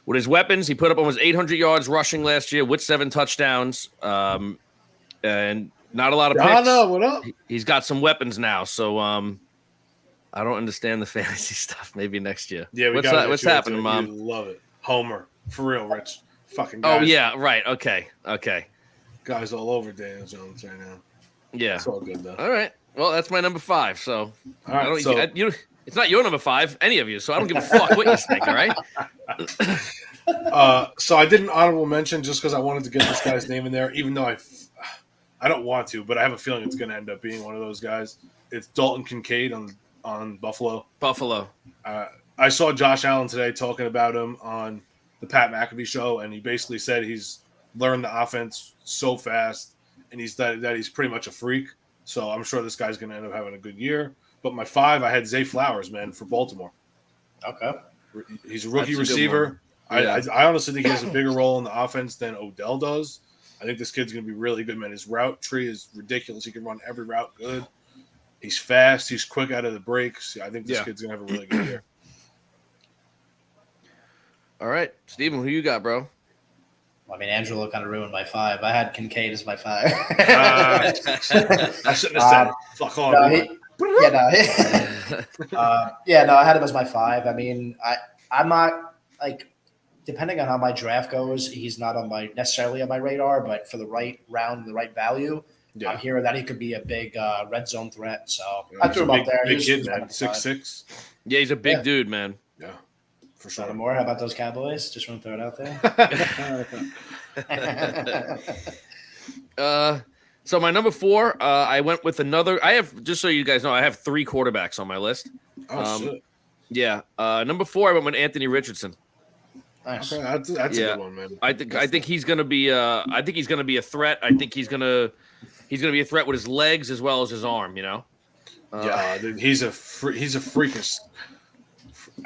With his weapons, he put up almost 800 yards rushing last year with 7 touchdowns, and not a lot of picks. Donna, what up? He's got some weapons now, so I don't understand the fantasy stuff. Maybe next year. Yeah, we what's got that, what's happening, Mom? You love it. Homer. For real, Rich. Fucking Oh guys. yeah, right. Okay. Guys all over Daniel Jones right now. Yeah. It's all good, though. All right. Well, that's my number 5. So All right, I don't. so- It's not your number 5, any of you. So I don't give a fuck what you think. All right. So I did an honorable mention just because I wanted to get this guy's name in there, even though I don't want to, but I have a feeling it's going to end up being one of those guys. It's Dalton Kincaid on Buffalo. Buffalo. I saw Josh Allen today talking about him on the Pat McAfee show, and he basically said he's learned the offense so fast, and he's pretty much a freak. So I'm sure this guy's going to end up having a good year. But my 5, I had Zay Flowers, man, for Baltimore. Okay. He's a rookie That's a good receiver. one. Yeah. I honestly think he has a bigger role in the offense than Odell does. I think this kid's going to be really good, man. His route tree is ridiculous. He can run every route good. He's fast. He's quick out of the breaks. I think this kid's going to have a really good year. All right, Steven, who you got, bro? Well, I mean, Angelo kind of ruined my 5. I had Kincaid as my 5. I shouldn't have said fuck off. I had him as my 5. I mean, I'm not like, depending on how my draft goes, he's not necessarily on my radar, but for the right round, the right value, I'm hearing that he could be a big red zone threat. So I threw him up there. Big kid, man. 6'6". Yeah, he's a big dude, man. Yeah, for sure. More? How about those Cowboys? Just want to throw it out there. So my number 4, I went with another. I have, just so you guys know, I have 3 quarterbacks on my list. Oh shit. Yeah. Number 4, I went with Anthony Richardson. Nice. Okay, that's a good one, man. I think he's gonna be a threat. I think he's gonna be a threat with his legs as well as his arm. You know. Dude, he's a freakish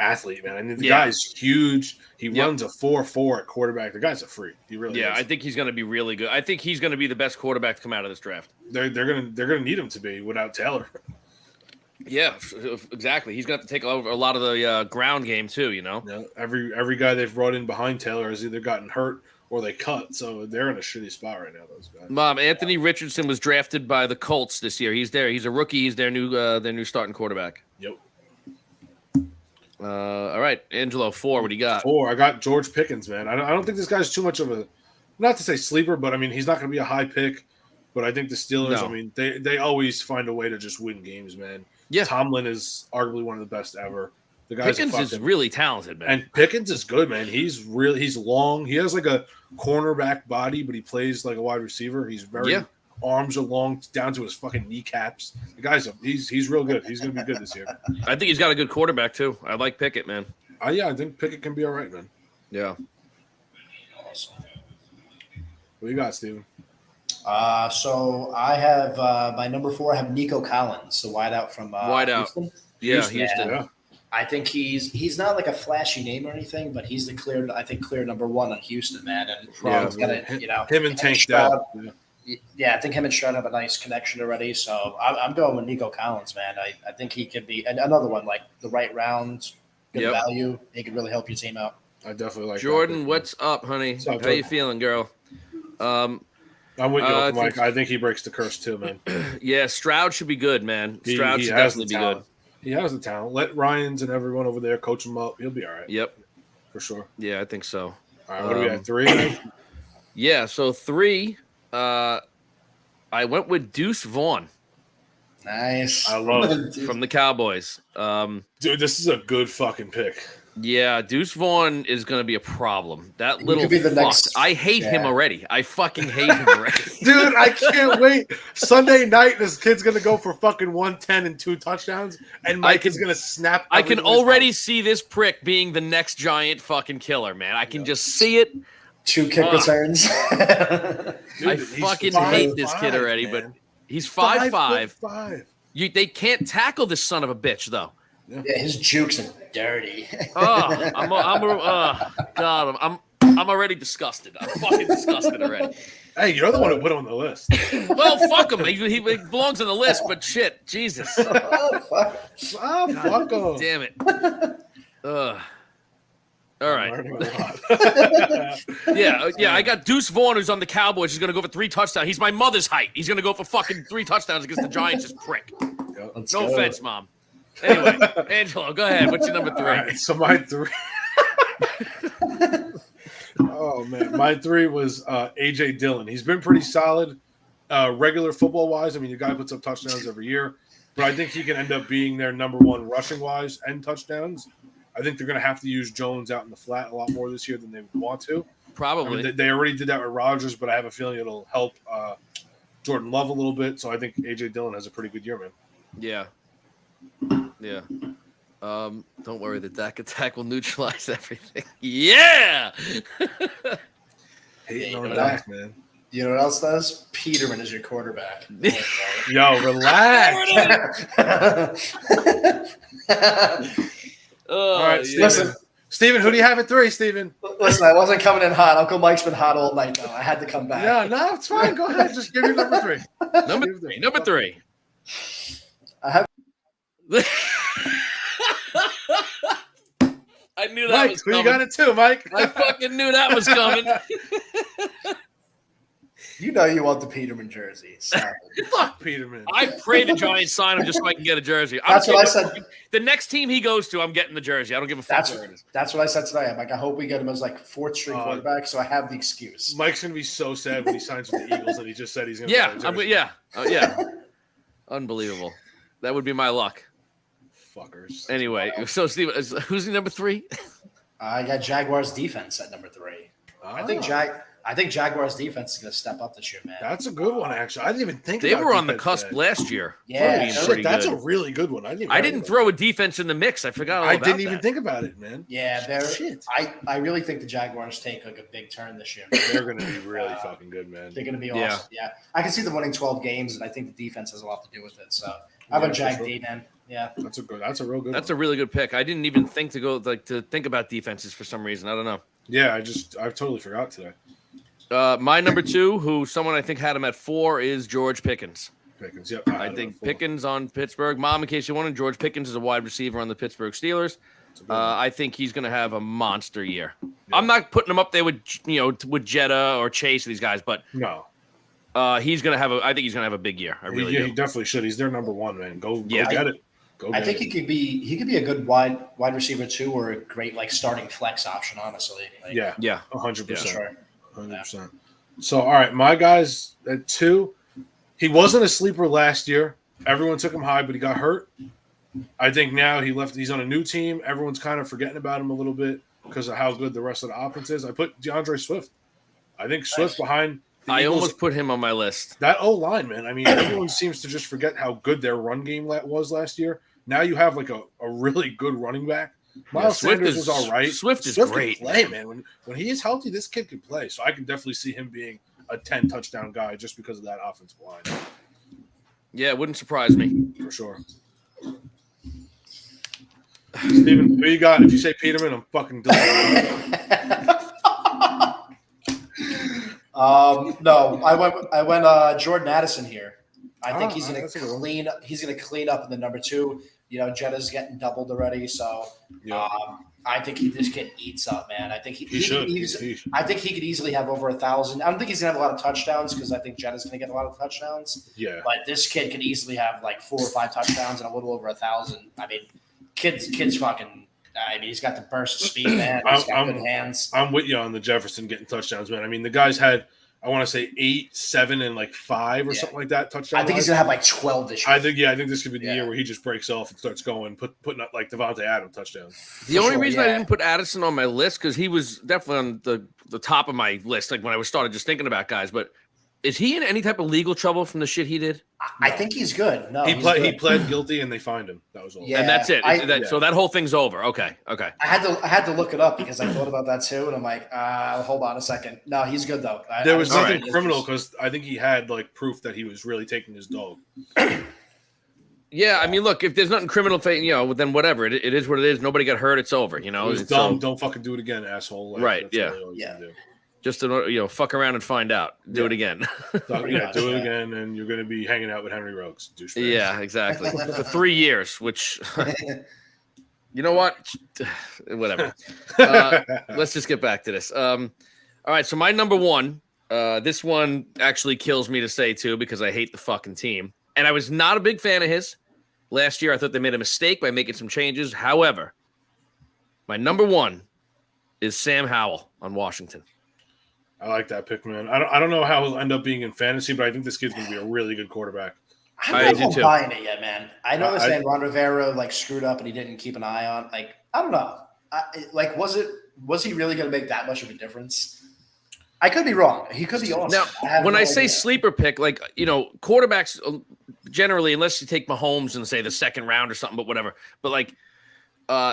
athlete, man. I mean, the guy's huge. He runs a 4.4 at quarterback. The guy's a freak. He really is. I think he's going to be really good. I think he's going to be the best quarterback to come out of this draft. They're gonna need him to be without Taylor. Yeah, exactly. He's going to have to take over a lot of the ground game too. You know. Yeah, every guy they've brought in behind Taylor has either gotten hurt or they cut. So they're in a shitty spot right now. Those guys. Mom, Anthony Richardson was drafted by the Colts this year. He's there. He's a rookie. He's their new starting quarterback. Yep. All right, Angelo, 4. What do you got? 4. I got George Pickens, man. I don't think this guy's too much of a, not to say sleeper, but I mean he's not going to be a high pick. But I think the Steelers, No. I mean they always find a way to just win games, man. Yeah. Tomlin is arguably one of the best ever. The guy's Pickens is really talented, man. and Pickens is good, man. He's long. He has like a cornerback body, but he plays like a wide receiver. He's very arms are long down to his fucking kneecaps. The guy's he's real good. He's gonna be good this year. I think he's got a good quarterback too. I like Pickett, man. I think Pickett can be all right, man. Yeah. Awesome. What you got, Steven? So I have my number 4. I have Nico Collins, the wideout from Houston. Yeah, Houston. Houston. Yeah. I think he's not like a flashy name or anything, but he's the clear number 1 on Houston, man. And he's got Him and Tank Dell. Yeah, I think him and Stroud have a nice connection already. So I'm going with Nico Collins, man. I think he could be another one, like the right round, good value. He could really help your team out. I definitely like Jordan, that. what's up, honey? What's up, How you feeling, girl? I'm with you, Mike. I think he breaks the curse too, man. Yeah, Stroud should be good, man. He Stroud should has definitely the be talent. good. He has the talent. Let Ryans and everyone over there coach him up. He'll be all right. Yep. For sure. Yeah, I think so. All right, what do we have? 3? Right? Yeah, so 3, I went with Deuce Vaughn Nice. I love it. from the Cowboys. Dude, this is a good fucking pick. Yeah, Deuce Vaughn is going to be a problem. That little could be the fuck. next- I hate him yeah. already. I fucking hate him already. Dude, I can't wait. Sunday night, this kid's going to go for fucking 110 and 2 touchdowns, and Mike is going to snap. I can everything in his already mouth. see this prick being the next giant fucking killer, man. I can just see it. 2 kick returns. Dude, I he's fucking 5'5", hate this kid already, but man. he's 5'5". 5'5". They can't tackle this son of a bitch, though. Yeah, his jukes are dirty. Oh, God, I'm already disgusted. I'm fucking disgusted already. Hey, you're the one who put him on the list. Well, fuck him. He belongs on the list, but shit, Jesus. Oh, fuck. Oh, fuck him. Damn it. All right. Learning a lot. Yeah. I got Deuce Vaughn, who's on the Cowboys. He's going to go for 3 touchdowns. He's my mother's height. He's going to go for fucking 3 touchdowns against the Giants, this prick. Let's No go. offense, Mom. Anyway, Angelo, go ahead. What's your number 3? All right, so my 3. Oh man, my 3 was AJ Dillon. He's been pretty solid, regular football wise. I mean, the guy puts up touchdowns every year, but I think he can end up being their number 1 rushing wise and touchdowns. I think they're going to have to use Jones out in the flat a lot more this year than they would want to. Probably. I mean, they already did that with Rodgers, but I have a feeling it'll help Jordan Love a little bit. So I think AJ Dillon has a pretty good year, man. Yeah. Don't worry, the Dak attack will neutralize everything. Yeah. Hating on Yeah. Dak, man. You know what else does? Peterman is your quarterback. Yo, relax. Oh, All right, yeah. Steven. Listen. Steven, who do you have at 3, Steven? Listen, I wasn't coming in hot. Uncle Mike's been hot all night, though. I had to come back. Yeah, no, it's fine. Go ahead. Just give me number 3. Number three. I have I knew that Mike, was who you coming. got it 2, Mike? I fucking knew that was coming. You know you want the Peterman jersey. So. Fuck Peterman. I pray the Giants sign him just so I can get a jersey. That's what I said. The next team he goes to, I'm getting the jersey. I don't give a fuck That's where it is. that's what I said today. I'm like, I hope we get him as like 4th string quarterback, so I have the excuse. Mike's gonna be so sad when he signs with the Eagles and he just said he's gonna. Yeah, wear a jersey. yeah. Unbelievable. That would be my luck. Fuckers. Anyway, so Steve, who's number 3? I got Jaguars defense at number 3. I think Jaguars defense is going to step up this year, man. That's a good one, actually. I didn't even think They about were on the defense cusp today. last year. Yeah, Being shit, pretty that's good. a really good one. I didn't throw a defense in the mix. I forgot all I about didn't even that. think about it, man. Yeah, they're. Shit. I really think the Jaguars take like a big turn this year. They're gonna be really fucking good, man. They're going to be Yeah. awesome. Yeah, I can see them winning 12 games, and I think the defense has a lot to do with it. So I Yeah, would Jag for sure. D, man. Yeah, That's a real good. That's one. a really good pick. I didn't even think to think about defenses for some reason. I don't know. Yeah. I totally forgot today. My number 2, who someone I think had him at 4, is George Pickens. Pickens. Yep. I think Pickens on Pittsburgh. Mom, in case you wondered, George Pickens is a wide receiver on the Pittsburgh Steelers. I think he's going to have a monster year. I'm not putting him up there with with Jetta or Chase, these guys, but No. he's going to have I think he's going to have a big year. I really He do. definitely should. He's their number 1, man. Go Yeah. get it. Go. I get think it. he could be a good wide receiver too, or a great like starting flex option. Honestly, like, Yeah. Yeah. 100%. sure. 100%. So, all right, my guys at 2. He wasn't a sleeper last year. Everyone took him high, but he got hurt. I think now he's on a new team. Everyone's kind of forgetting about him a little bit because of how good the rest of the offense is. I put DeAndre Swift. I think Swift behind the I Eagles, almost put him on my list. that O-line, man. I mean, everyone seems to just forget how good their run game was last year. Now you have like a really good running back. Miles Swift Sanders is- was all right. Swift is can great. play, man. When he is healthy, this kid can play. So I can definitely see him being a 10 touchdown guy just because of that offensive line, Yeah, it wouldn't surprise me. for sure. Steven, who you got? If you say Peterman, I'm fucking done. No, I went Jordan Addison here. I think he's that's a good one. gonna clean up in the number 2. Jetta's getting doubled already, so Yeah. I think this kid eats up, man. I think He should. I think he could easily have over 1,000. I don't think he's gonna have a lot of touchdowns because I think Jetta's gonna get a lot of touchdowns. Yeah. But this kid could easily have like 4 or 5 touchdowns and a little over 1,000. I mean, kid's fucking. I mean, he's got the burst of speed, man. He's got good hands. I'm with you on the Jefferson getting touchdowns, man. I mean, the guy's had, I want to say 8, 7, and like 5 or Yeah. something like that touchdowns. I think he's gonna have like 12 this year. I think this could be the year where he just breaks off and starts going, putting up like Devontae Adams touchdowns. The only reason I yeah. didn't put Addison on my list because he was definitely on the top of my list, like when I started just thinking about guys. But is he in any type of legal trouble from the shit he did? I think he's good. No, he he's pled good. guilty and they fined him. That was all. Yeah. And that's it. I- So that whole thing's over. Okay. I had to look it up because I thought about that too, and I'm like, hold on a second. No, he's good though. There was All nothing right. criminal because I think he had like proof that he was really taking his dog. Yeah, I mean, look, if there's nothing criminal, then whatever. It is what it is. Nobody got hurt. It's over. It was It's dumb. So, Don't fucking do it again, asshole. Like, Right, that's yeah. all he always Yeah. gonna do. just to fuck around and find out. Do it again. Pretty much, do it yeah. again, and you're gonna be hanging out with Henry Ruggs. Douchebag. Yeah, exactly. For 3 years, which you know what? Whatever. Let's just get back to this. All right, so my number 1. This one actually kills me to say too because I hate the fucking team, and I was not a big fan of his. Last year, I thought they made a mistake by making some changes. However, my number 1 is Sam Howell on Washington. I like that pick, man. I don't know how he'll end up being in fantasy, but I think this kid's gonna be a really good quarterback. I I'm do not too. buying it yet, man. I know this I- man Ron Rivera like screwed up and he didn't keep an eye on. Like, I don't know. Was he really going to make that much of a difference? I could be wrong. He could be awesome. Now, when no I say idea. sleeper pick, quarterbacks generally, unless you take Mahomes and say the second round or something, but whatever. But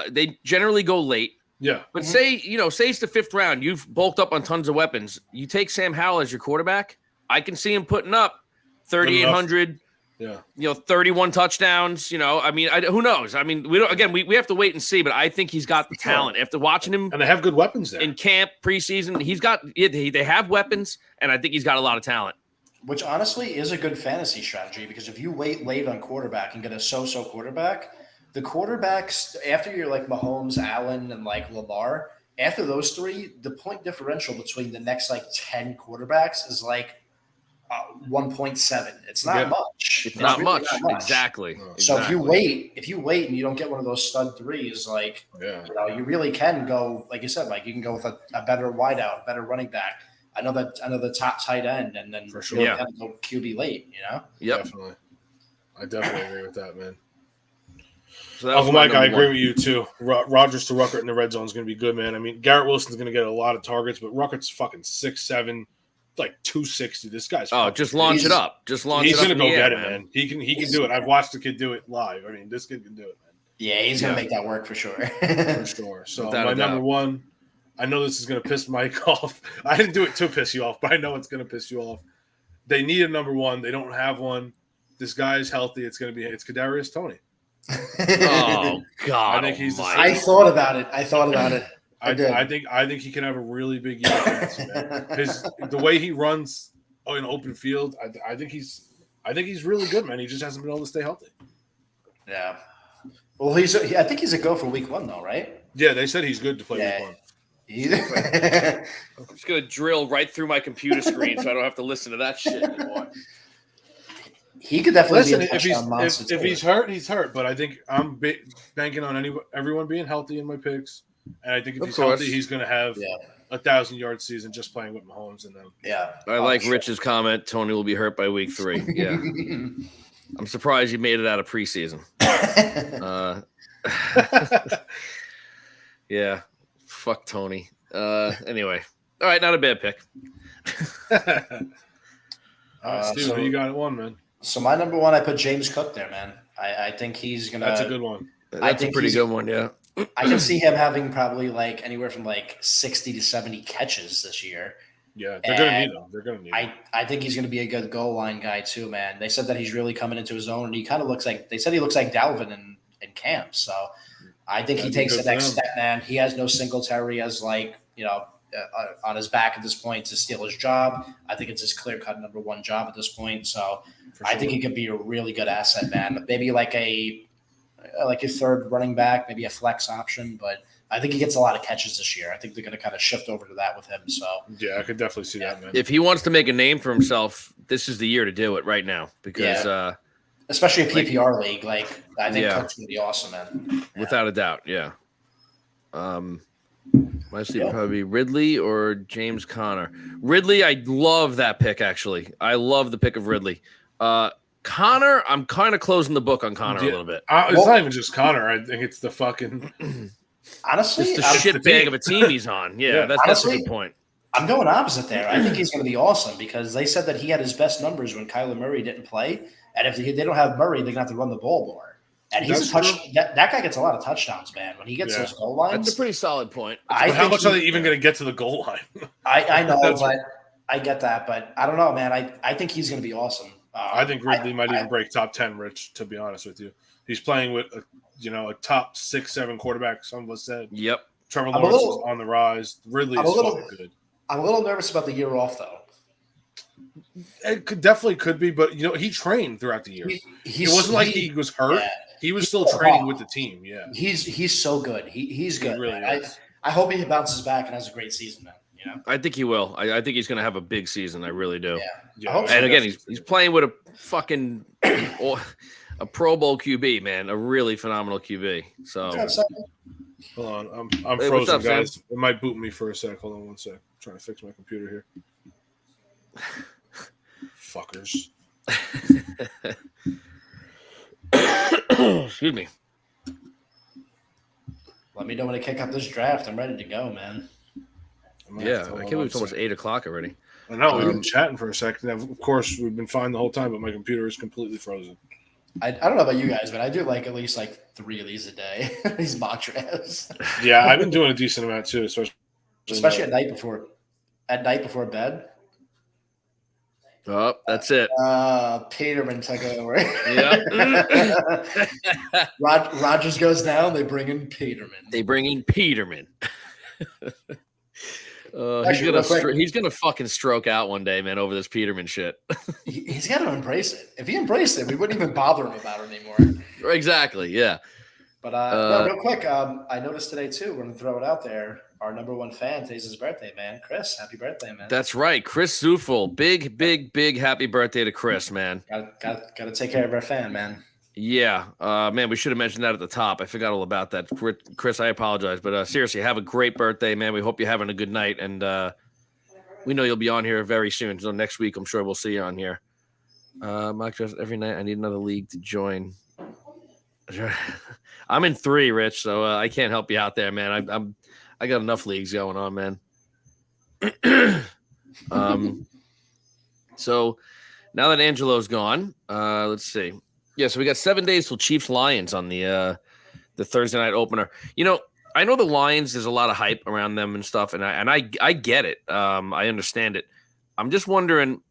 they generally go late. Yeah. But say it's the 5th round. You've bulked up on tons of weapons. You take Sam Howell as your quarterback. I can see him putting up 3,800. Yeah. 31 touchdowns. I mean, who knows? I mean, we don't. Again, we have to wait and see. But I think he's got the talent. After watching him, and they have good weapons there in camp, preseason, he's got. They have weapons, and I think he's got a lot of talent. Which honestly is a good fantasy strategy because if you wait late on quarterback and get a so-so quarterback, the quarterbacks after you're like Mahomes, Allen, and like Lamar, after those 3, the point differential between the next like 10 quarterbacks is like 1.7. It's not much. It's not really much. not much. Exactly. So if you wait and you don't get one of those stud 3s, like you really can go, like you said, like you can go with a better wideout, better running back. I know the top tight end, and then for sure, really go QB late. Yep. Definitely. I definitely agree with that, man. So Uncle Mike, I agree with you too. Rodgers to Ruckert in the red zone is going to be good, man. I mean, Garrett Wilson's going to get a lot of targets, but Ruckert's fucking 6'7", like 260. This guy's just launch it up. Just launch it up. He's going to go get it, man. He can do it. I've watched the kid do it live. I mean, this kid can do it, man. Yeah, he's going to make that work for sure. For sure. So my number one, I know this is going to piss Mike off. I didn't do it to piss you off, but I know it's going to piss you off. They need a number one. They don't have one. This guy is healthy. It's Kadarius Toney. Oh God! I think he's. I thought about it. I think he can have a really big year. The way he runs in open field, I think he's really good, man. He just hasn't been able to stay healthy. Yeah. Well, I think he's a go for week 1 though, right? Yeah, they said he's good to play week 1. I'm just gonna drill right through my computer screen, so I don't have to listen to that shit anymore. He could definitely be a if he's hurt, he's hurt. But I think I'm banking on everyone being healthy in my picks, and I think if he's healthy, he's going to have 1,000-yard season just playing with Mahomes and them. Yeah, I like Rich's comment. Tony will be hurt by week 3. Yeah, I'm surprised you made it out of preseason. Yeah, fuck Tony. Anyway, all right, not a bad pick. Steve, you got it one, man. So my number 1, I put James Cook there, man. I think he's gonna. That's a good one. That's a pretty good one, yeah. I can see him having probably like anywhere from like 60 to 70 catches this year. Yeah, they're gonna need them. They're gonna need him. I think he's gonna be a good goal line guy too, man. They said that he's really coming into his own, and he kind of looks like he looks like Dalvin in camp. So I think he takes the next step, man. He has no Singletary as on his back at this point to steal his job. I think it's his clear-cut number 1 job at this point. So I think he could be a really good asset, man. Maybe like a third running back, maybe a flex option, but I think he gets a lot of catches this year. I think they're going to kind of shift over to that with him. So yeah, I could definitely see that, man. If he wants to make a name for himself, this is the year to do it right now because especially a PPR league, like I think Cook's going to be awesome, man. Yeah. Without a doubt, yeah. My sleep would probably be Ridley or James Conner. Ridley, I love that pick, actually. I love the pick of Ridley. Conner, I'm kind of closing the book on Conner a little bit. It's not even just Conner. I think it's the fucking honestly, it's the shit bag of a team he's on. Yeah, that's a good point. I'm going opposite there. I think he's going to be awesome because they said that he had his best numbers when Kyler Murray didn't play, and if they don't have Murray, they're going to have to run the ball more. And he's that guy gets a lot of touchdowns, man. When he gets those goal lines, that's a pretty solid point. How much are they even going to get to the goal line? I know, but I get that, but I don't know, man. I think he's going to be awesome. I think Ridley might even break top 10, Rich, to be honest with you. He's playing with a top 6-7 quarterback, some of us said. Yep. Trevor Lawrence is on the rise. Ridley is fucking good. I'm a little nervous about the year off, though. It could be, but he trained throughout the year. It wasn't like he was hurt. Yeah. He was still training with the team. Yeah. He's so good. He's good. He really is. I hope he bounces back and has a great season, man. I think he will. I think he's going to have a big season. I really do. Yeah. And again, he's playing with a fucking a Pro Bowl QB, man, a really phenomenal QB. So hold on, I'm frozen, up, guys. Sam? It might boot me for a sec. Hold on one sec. I'm trying to fix my computer here. Fuckers. Excuse me. Let me know when to kick up this draft. I'm ready to go, man. Yeah, I can't believe it's almost 8:00 already. I know, we've been chatting for a second. Of course, we've been fine the whole time, but my computer is completely frozen. I don't know about you guys, but I do like at least like 3 of these a day. These mock drafts, Yeah, I've been doing a decent amount too, especially at night before bed. Oh, that's it. Peterman took over. Yeah. Rogers goes down. They bring in Peterman. They bring in Peterman. Actually, real quick. He's gonna fucking stroke out one day, man, over this Peterman shit. He's got to embrace it. If he embraced it, we wouldn't even bother him about it anymore. Exactly. Yeah. But no, real quick, I noticed today too. We're gonna throw it out there. Our number one fan, today's his birthday, man. Chris, happy birthday, man. That's right, Chris Zufel. Big happy birthday to Chris, man. Got to take care of our fan, man. Yeah, man, we should have mentioned that at the top. I forgot all about that, Chris. I apologize, but seriously, have a great birthday, man. We hope you're having a good night, and we know you'll be on here very soon. So next week, I'm sure we'll see you on here. Mock draft every night. I need another league to join. I'm in 3, Rich, so I can't help you out there, man. I got enough leagues going on, man. So now that Angelo's gone, let's see. Yeah, so we got 7 days till Chiefs Lions on the Thursday night opener. You know, I know the Lions. There's a lot of hype around them and stuff, and I get it. I understand it. I'm just wondering,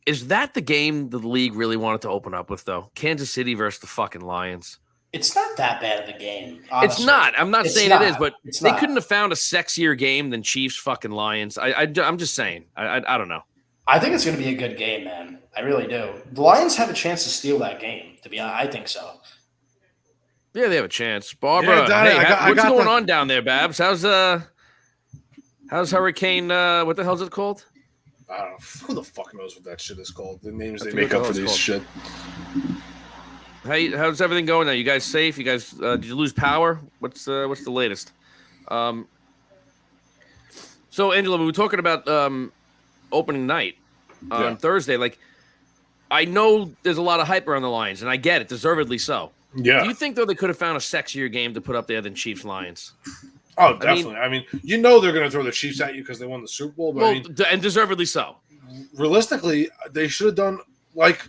is that the game the league really wanted to open up with, though? Kansas City versus the fucking Lions. It's not that bad of a game. Honestly. It's not. I'm not saying it is, but they not. couldn't have found a sexier game than Chiefs fucking Lions. I'm just saying. I don't know. I think it's going to be a good game, man. I really do. The Lions have a chance to steal that game. To be honest, I think so. Yeah, they have a chance. Barbara, Yeah, Donnie, what's going on down there, Babs? How's Hurricane? What the hell's it called? I don't know. Who the fuck knows what that shit is called? The names I they forget make up what for the these hell's shit. How's everything going now? You guys safe? You guys did you lose power? What's the latest? So Angela, we were talking about opening night on Thursday. Like, I know there's a lot of hype around the Lions, and I get it, deservedly so. Yeah. Do you think though they could have found a sexier game to put up there than Chiefs Lions? Oh, definitely. I mean, you know they're going to throw the Chiefs at you because they won the Super Bowl. But Well, I mean, and deservedly so. realistically, they should have done like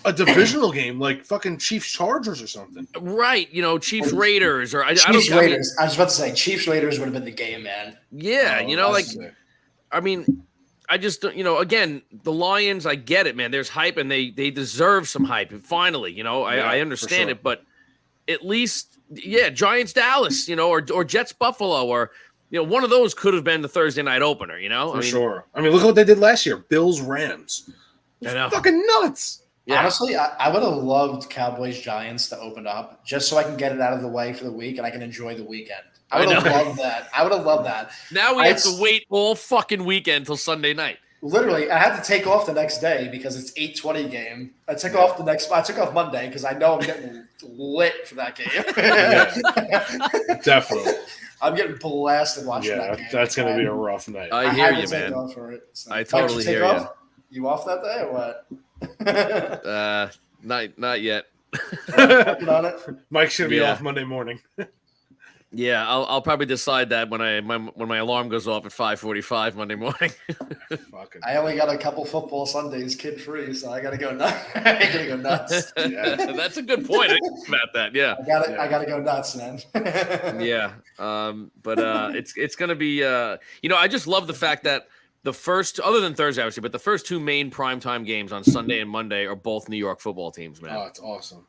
a divisional game, like fucking Chiefs Chargers or something. Right, you know, Chiefs Raiders or Chiefs Raiders. I was about to say Chiefs Raiders would have been the game, man. Yeah, Oh, you know, like that's sick. I mean, I just don't, you know, again, the Lions, I get it, man. There's hype and they deserve some hype. And finally, you know, I understand it, but at least, yeah, Giants Dallas, you know, or Jets Buffalo, or, you know, one of those could have been the Thursday night opener, you know? For sure. I mean, look at what they did last year. Bills Rams. I know. Fucking nuts. Yeah. Honestly, I would have loved Cowboys Giants to open up just so I can get it out of the way for the week and I can enjoy the weekend. I would have loved that. I would have loved that. Now we have to wait all fucking weekend till Sunday night. Literally, I had to take off the next day because it's 8:20 game. I took off Monday because I know I'm getting lit for that game. Definitely. I'm getting blasted watching that game. That's going to be a rough night. I hear you, man. For it, so. I totally hear you. You off that day or what? Not yet. Working on it. Mike's going to be Yeah. off Monday morning. Yeah, I'll probably decide that when my alarm goes off at 5:45 Monday morning. Fucking. I only got a couple football Sundays kid free, so I gotta go nuts. I gotta go nuts. Yeah. That's a good point about that. Yeah. I gotta go nuts, man. Yeah. But it's gonna be you know, I just love the fact that the first, other than Thursday obviously, but the first two main primetime games on Sunday and Monday are both New York football teams, man. Oh, it's awesome.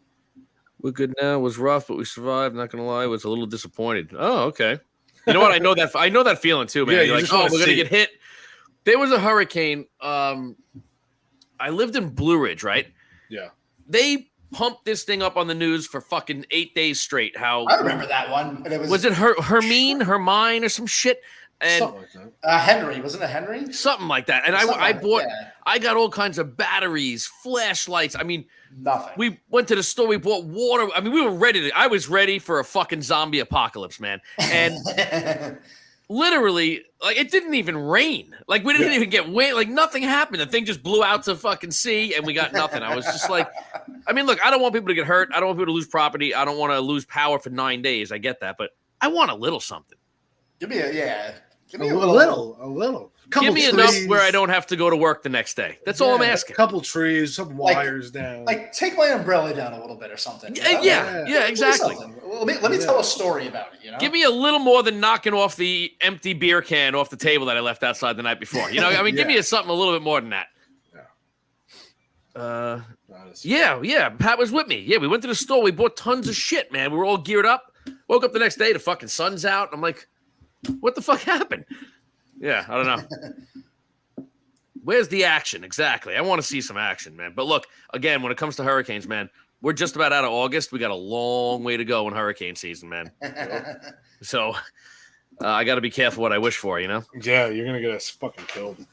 We're good now. It was rough, but we survived. Not gonna lie, I was a little disappointed. Oh, okay. You know what? I know that feeling too, man. Yeah, You're you like, just oh, wanna we're gonna see get hit. There was a hurricane. I lived in Blue Ridge, right? Yeah. They pumped this thing up on the news for fucking 8 days straight. How I remember that one. And it was it Hermine, or some shit? And Something like that. Henry, wasn't it Henry? something like that. And Something I like- bought, yeah. I got all kinds of batteries, flashlights. I mean, Nothing. we went to the store, we bought water. I mean, we were ready I was ready for a fucking zombie apocalypse, man. And literally, like, it didn't even rain. Like, we didn't even get wind. Like, nothing happened. The thing just blew out to fucking sea, and we got nothing. I was just like, I mean, look, I don't want people to get hurt. I don't want people to lose property. I don't want to lose power for 9 days. I get that, but I want a little something. Give me Give A me little. Couple Give me enough trees, where I don't have to go to work the next day. That's all I'm a asking. couple trees, some Like- wires down. Like, take my umbrella down a little bit or something. Yeah, you know? yeah, Yeah. exactly. Let me tell a story about it. You know, Give me a little more than knocking off the empty beer can off the table that I left outside the night before. You know, I mean, give me something a little bit more than that. Yeah. Pat was with me. Yeah, we went to the store. We bought tons of shit, man. We were all geared up. Woke up the next day, the fucking sun's out. I'm like, what the fuck happened? Yeah, I don't know. Where's the action? Exactly. I want to see some action, man. But look, again, when it comes to hurricanes, man, we're just about out of August. We got a long way to go in hurricane season, man. So I got to be careful what I wish for, you know? Yeah, you're gonna get us fucking killed.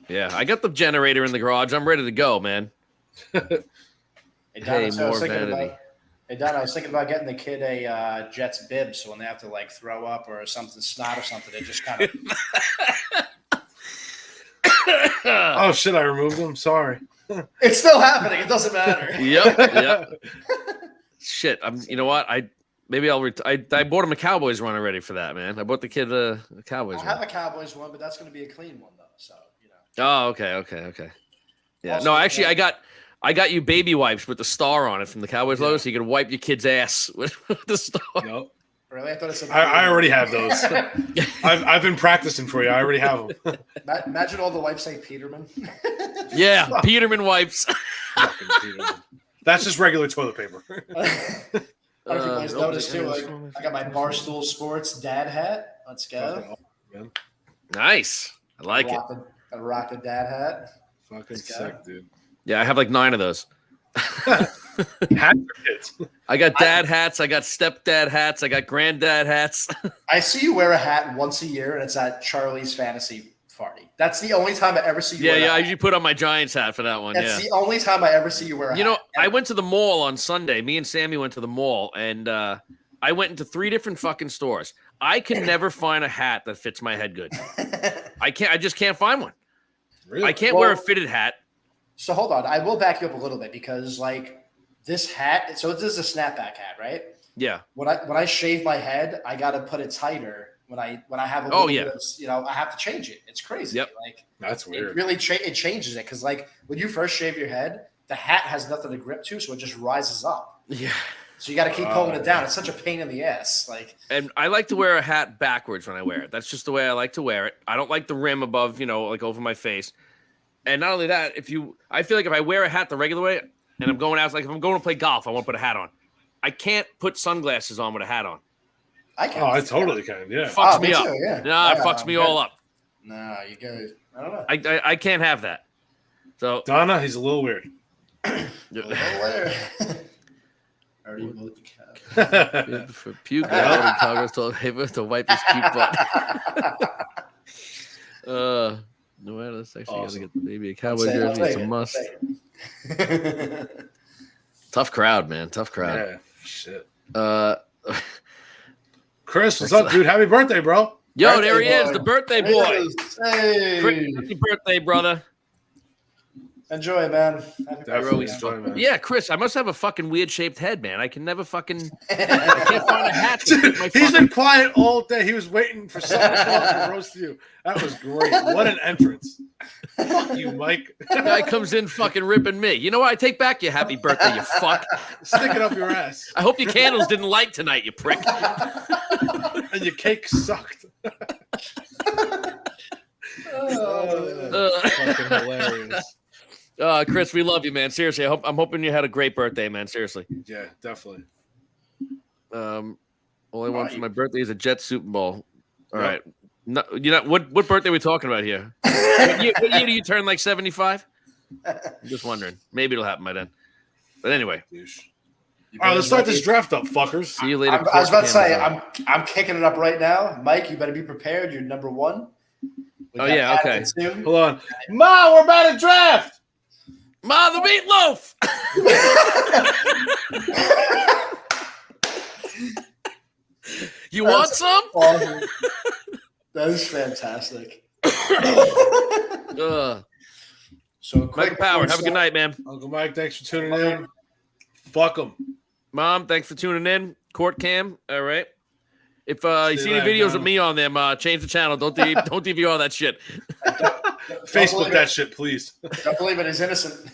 Yeah, I got the generator in the garage. I'm ready to go, man. Hey, Don, Hey, more Don, I was thinking about getting the kid a Jets bib, so when they have to like throw up or something, snot or something, they just kind of. Oh shit! I removed them. Sorry. It's still happening. It doesn't matter. Yep. Shit. You know what? I bought him a Cowboys run already for that, man. I bought the kid a Cowboys I run. have a Cowboys one, but that's going to be a clean one though. So you know. Oh, okay. Yeah. Also, No, actually, I got you baby wipes with the star on it from the Cowboys logo, so you can wipe your kid's ass with the star. Yep. Really, I thought it said. I already have those. I've been practicing for you. I already have them. Imagine all the wipes say Peterman. Yeah, Peterman wipes. Fucking Peterman. That's just regular toilet paper. I don't know if you guys noticed too. Like, I got my Barstool Sports dad hat. Let's go. Nice. I like it. Gotta rock the dad hat. Fucking Let's go. sick, dude. Yeah, I have like 9 of those. Hats for kids. I got dad hats. I got stepdad hats. I got granddad hats. I see you wear a hat once a year, and it's at Charlie's fantasy party. That's the only time I ever see you. Yeah, wear yeah. that I hat. usually put on my Giants hat for that one. That's Yeah. the only time I ever see you wear a You hat. know, I went to the mall on Sunday. Me and Sammy went to the mall, and I went into 3 different fucking stores. I can never find a hat that fits my head good. I just can't find one. Really? I can't wear a Well- fitted hat. So hold on, I will back you up a little bit because like this hat. So this is a snapback hat, right? Yeah. When I shave my head, I got to put it tighter. When I have a Oh, little yeah. bit of, you know, I have to change it. It's crazy. Yep. Like That's it weird. really it changes it because like when you first shave your head, the hat has nothing to grip to, so it just rises up. Yeah. So you got to keep pulling it down. It's such a pain in the ass. Like And I like to wear a hat backwards when I wear it. That's just the way I like to wear it. I don't like the rim above, like over my face. And not only that, I feel like if I wear a hat the regular way and I'm going out, like if I'm going to play golf, I want to put a hat on. I can't put sunglasses on with a hat on. I can. Oh, I totally can. Yeah. Fucks me me up. too, yeah. Nah, it Yeah, fucks me I'm all good. up. No, you go. I don't know. I can't have that. So Donna, he's a little weird. Where? Already moved the cat. for puke Congress told him to wipe his cute butt. No matter the section, you gotta Awesome. get the baby a cowboy I'll jersey. It's take a it. must. I'll take it. Tough crowd, man. Tough crowd. Yeah. Shit. Uh, Chris, what's up, dude? Happy birthday, bro. yo, Birthday there he is, boy. the birthday There boy. it is. Hey. Chris, happy birthday, brother. Enjoy, man. Happy Definitely birthday, enjoy, man. Yeah, Chris, I must have a fucking weird shaped head, man. I can never fucking. I can't find a hat to fit my He's fucking. been quiet all day. He was waiting for someone to come up and roast you. That was great. What an entrance. Fuck you, Mike. Guy comes in fucking ripping me. You know what? I take back your happy birthday, you fuck. Stick it up your ass. I hope your candles didn't light tonight, you prick. And your cake sucked. Fucking hilarious. Chris, we love you, man. Seriously, I'm hoping you had a great birthday, man. Seriously. Yeah, definitely. All I want for you- my birthday is a Jets Super Bowl. All Yep. right. No, what birthday are we talking about here? what year do you turn like 75? I'm just wondering. Maybe it'll happen by then. But anyway, Douche. All right, let's start this draft up, fuckers. see you later. I was about to say, Amazon. I'm kicking it up right now. Mike, you better be prepared. You're number 1. We Oh, got yeah, okay. Adam soon. Hold on. Ma, we're about to draft. Ma, the meatloaf. You want some? Awesome. That is fantastic. So, quick Michael Power, have a good night, man. Uncle Mike, thanks for tuning in. Fuck them. Mom, thanks for tuning in. Court Cam, all right. If you see any that videos down. of me on them, change the channel. Don't DVR that shit. Facebook that shit, please. Don't believe it is innocent.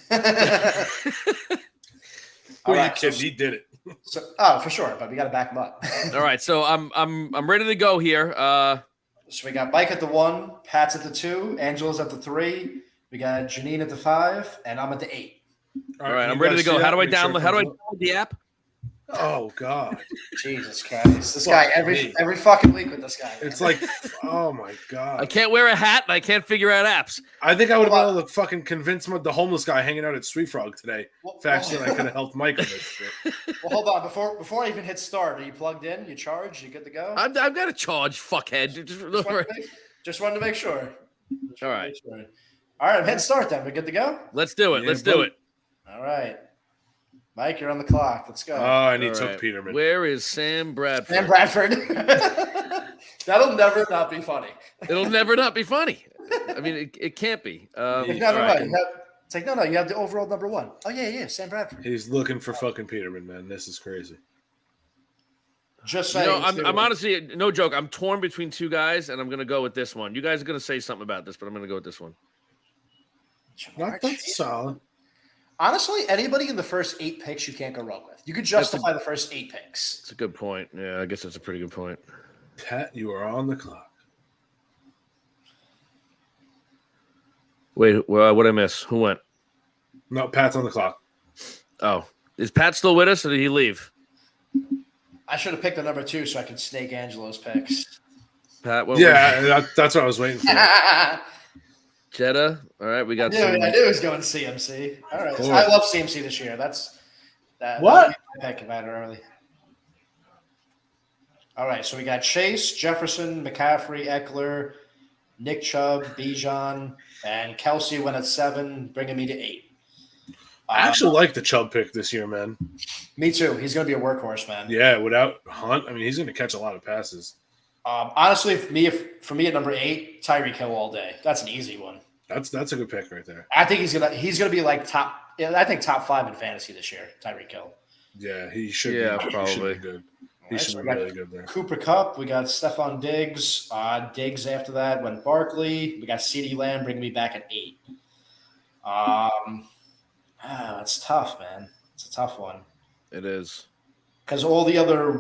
Who are you right, kidding? so- He did it. Oh, for sure, but we got to back him up. All right, so I'm ready to go here. So we got Mike at the 1, Pat's at the 2, Angela's at the 3. We got Janine at the 5, and I'm at the 8. All right, you I'm ready guys to go. see How that? do I Make sure it download? How do I comes up. download the app? Oh God, Jesus Christ! This Fuck guy me. every fucking week with this guy. man. it's like, oh my I God. can't wear a hat and I can't figure out apps. I think I would have Well, been able to fucking convince the homeless guy hanging out at Sweet Frog today. Well, Faster well, than I could have helped Mike on this shit. well, hold on. Before I even hit start, are you plugged in? You charged? You good to go? I've got to charge, fuckhead. Just wanted to make sure. All right. All right, hit start then. We good to go? Let's do it. Yeah, Let's do buddy. it. All right. Mike, you're on the clock. Let's go. And he All took right. Peterman. Where is Sam Bradford? and Bradford. That'll never not be funny. It'll never not be funny. I mean, it can't be. Yeah, No, all no, right. no. It's like, no, you have the overall number 1. Oh, yeah, Sam Bradford. He's looking for fucking Peterman, man. This is crazy. Just You saying. know, too. I'm honestly, no joke. I'm torn between two guys, and I'm going to go with this one. You guys are going to say something about this, but I'm going to go with this one. That's solid. Honestly, anybody in the first 8 picks you can't go wrong with. You could justify the first 8 picks. It's a good point. Yeah, I guess that's a pretty good point. Pat, you are on the clock. Wait, what did I miss? Who went? No, Pat's on the clock. Oh, is Pat still with us, or did he leave? I should have picked the number 2 so I could snake Angelo's picks. Pat, what Yeah, that's what I was waiting for. I Jetta. All right, we got knew some. it was going CMC. All right. Cool. I love CMC this year. That's that. What? That would be my pick if I had it early. All right. So we got Chase, Jefferson, McCaffrey, Eckler, Nick Chubb, Bijan, and Kelsey went at 7, bringing me to 8. I actually like the Chubb pick this year, man. Me too. He's going to be a workhorse, man. Yeah, without Hunt, I mean, he's going to catch a lot of passes. Honestly, for me at number 8, Tyreek Hill all day. That's an easy one. That's a good pick right there. I think he's gonna be like top. Yeah, I think top 5 in fantasy this year. Tyreek Hill. Yeah, he should. Yeah, be, He probably. should be good. He Right, should so be we got really good there. Cooper Kupp. We got Stephon Diggs. Diggs after that went Barkley. We got CeeDee Lamb bringing me back at 8. It's tough, man. It's a tough one It is. because all the other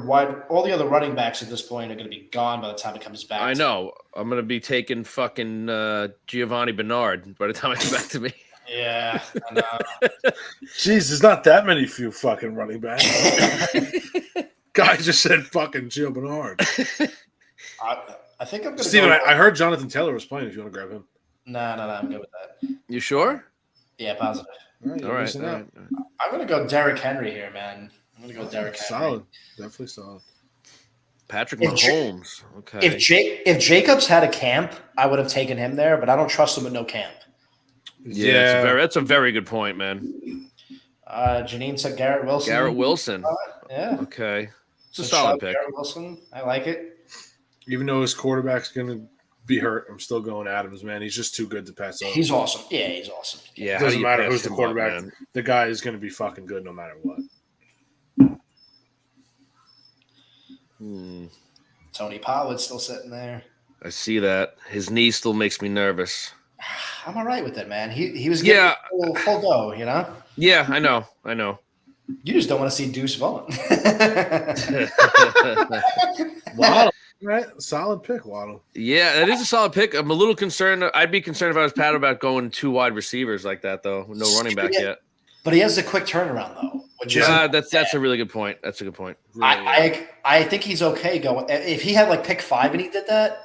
running backs at this point are going to be gone by the time it comes back. I know. I'm going to be taking fucking Giovanni Bernard by the time I get back to me. Yeah. I know. Jeez, there's not that many few fucking running backs. Guy just said fucking Gio Bernard. I think I'm going to Steven, go. I heard Jonathan Taylor was playing if you want to grab him. No. I'm good with that. You sure? Yeah, positive. All right, All right. listen all up. right. I'm going to go Derrick Henry here, man. I'm going to go Derrick Henry. Solid. Definitely solid. Patrick If Ja- Mahomes. Okay. If Jacobs had a camp, I would have taken him there, but I don't trust him with no camp. yeah, that's a very good point, man. Janine said Garrett Wilson. Garrett Wilson. Yeah. Okay. It's a So solid Chubb, pick. Garrett Wilson. I like it. Even though his quarterback's going to be hurt, I'm still going Adams, man. He's just too good to pass up. He's awesome. Yeah, he's awesome. Yeah. It how do doesn't you matter pass who's the him up, quarterback. man? The guy is going to be fucking good no matter what. Tony Pollard's still sitting there. I see that. His knee still makes me nervous. I'm all right with it, man. He was getting full go, you know? Yeah, I know. I know. You just don't want to see Deuce Vaughn. Waddle. Right? Solid pick, Waddle. Yeah, that is a solid pick. I'm a little concerned. I'd be concerned if I was Pat about going 2 wide receivers like that, though. With no running back yet. But he has a quick turnaround, though. Which is That's a really good point. That's a good point. Really, I think he's okay going. If he had like pick 5 and he did that,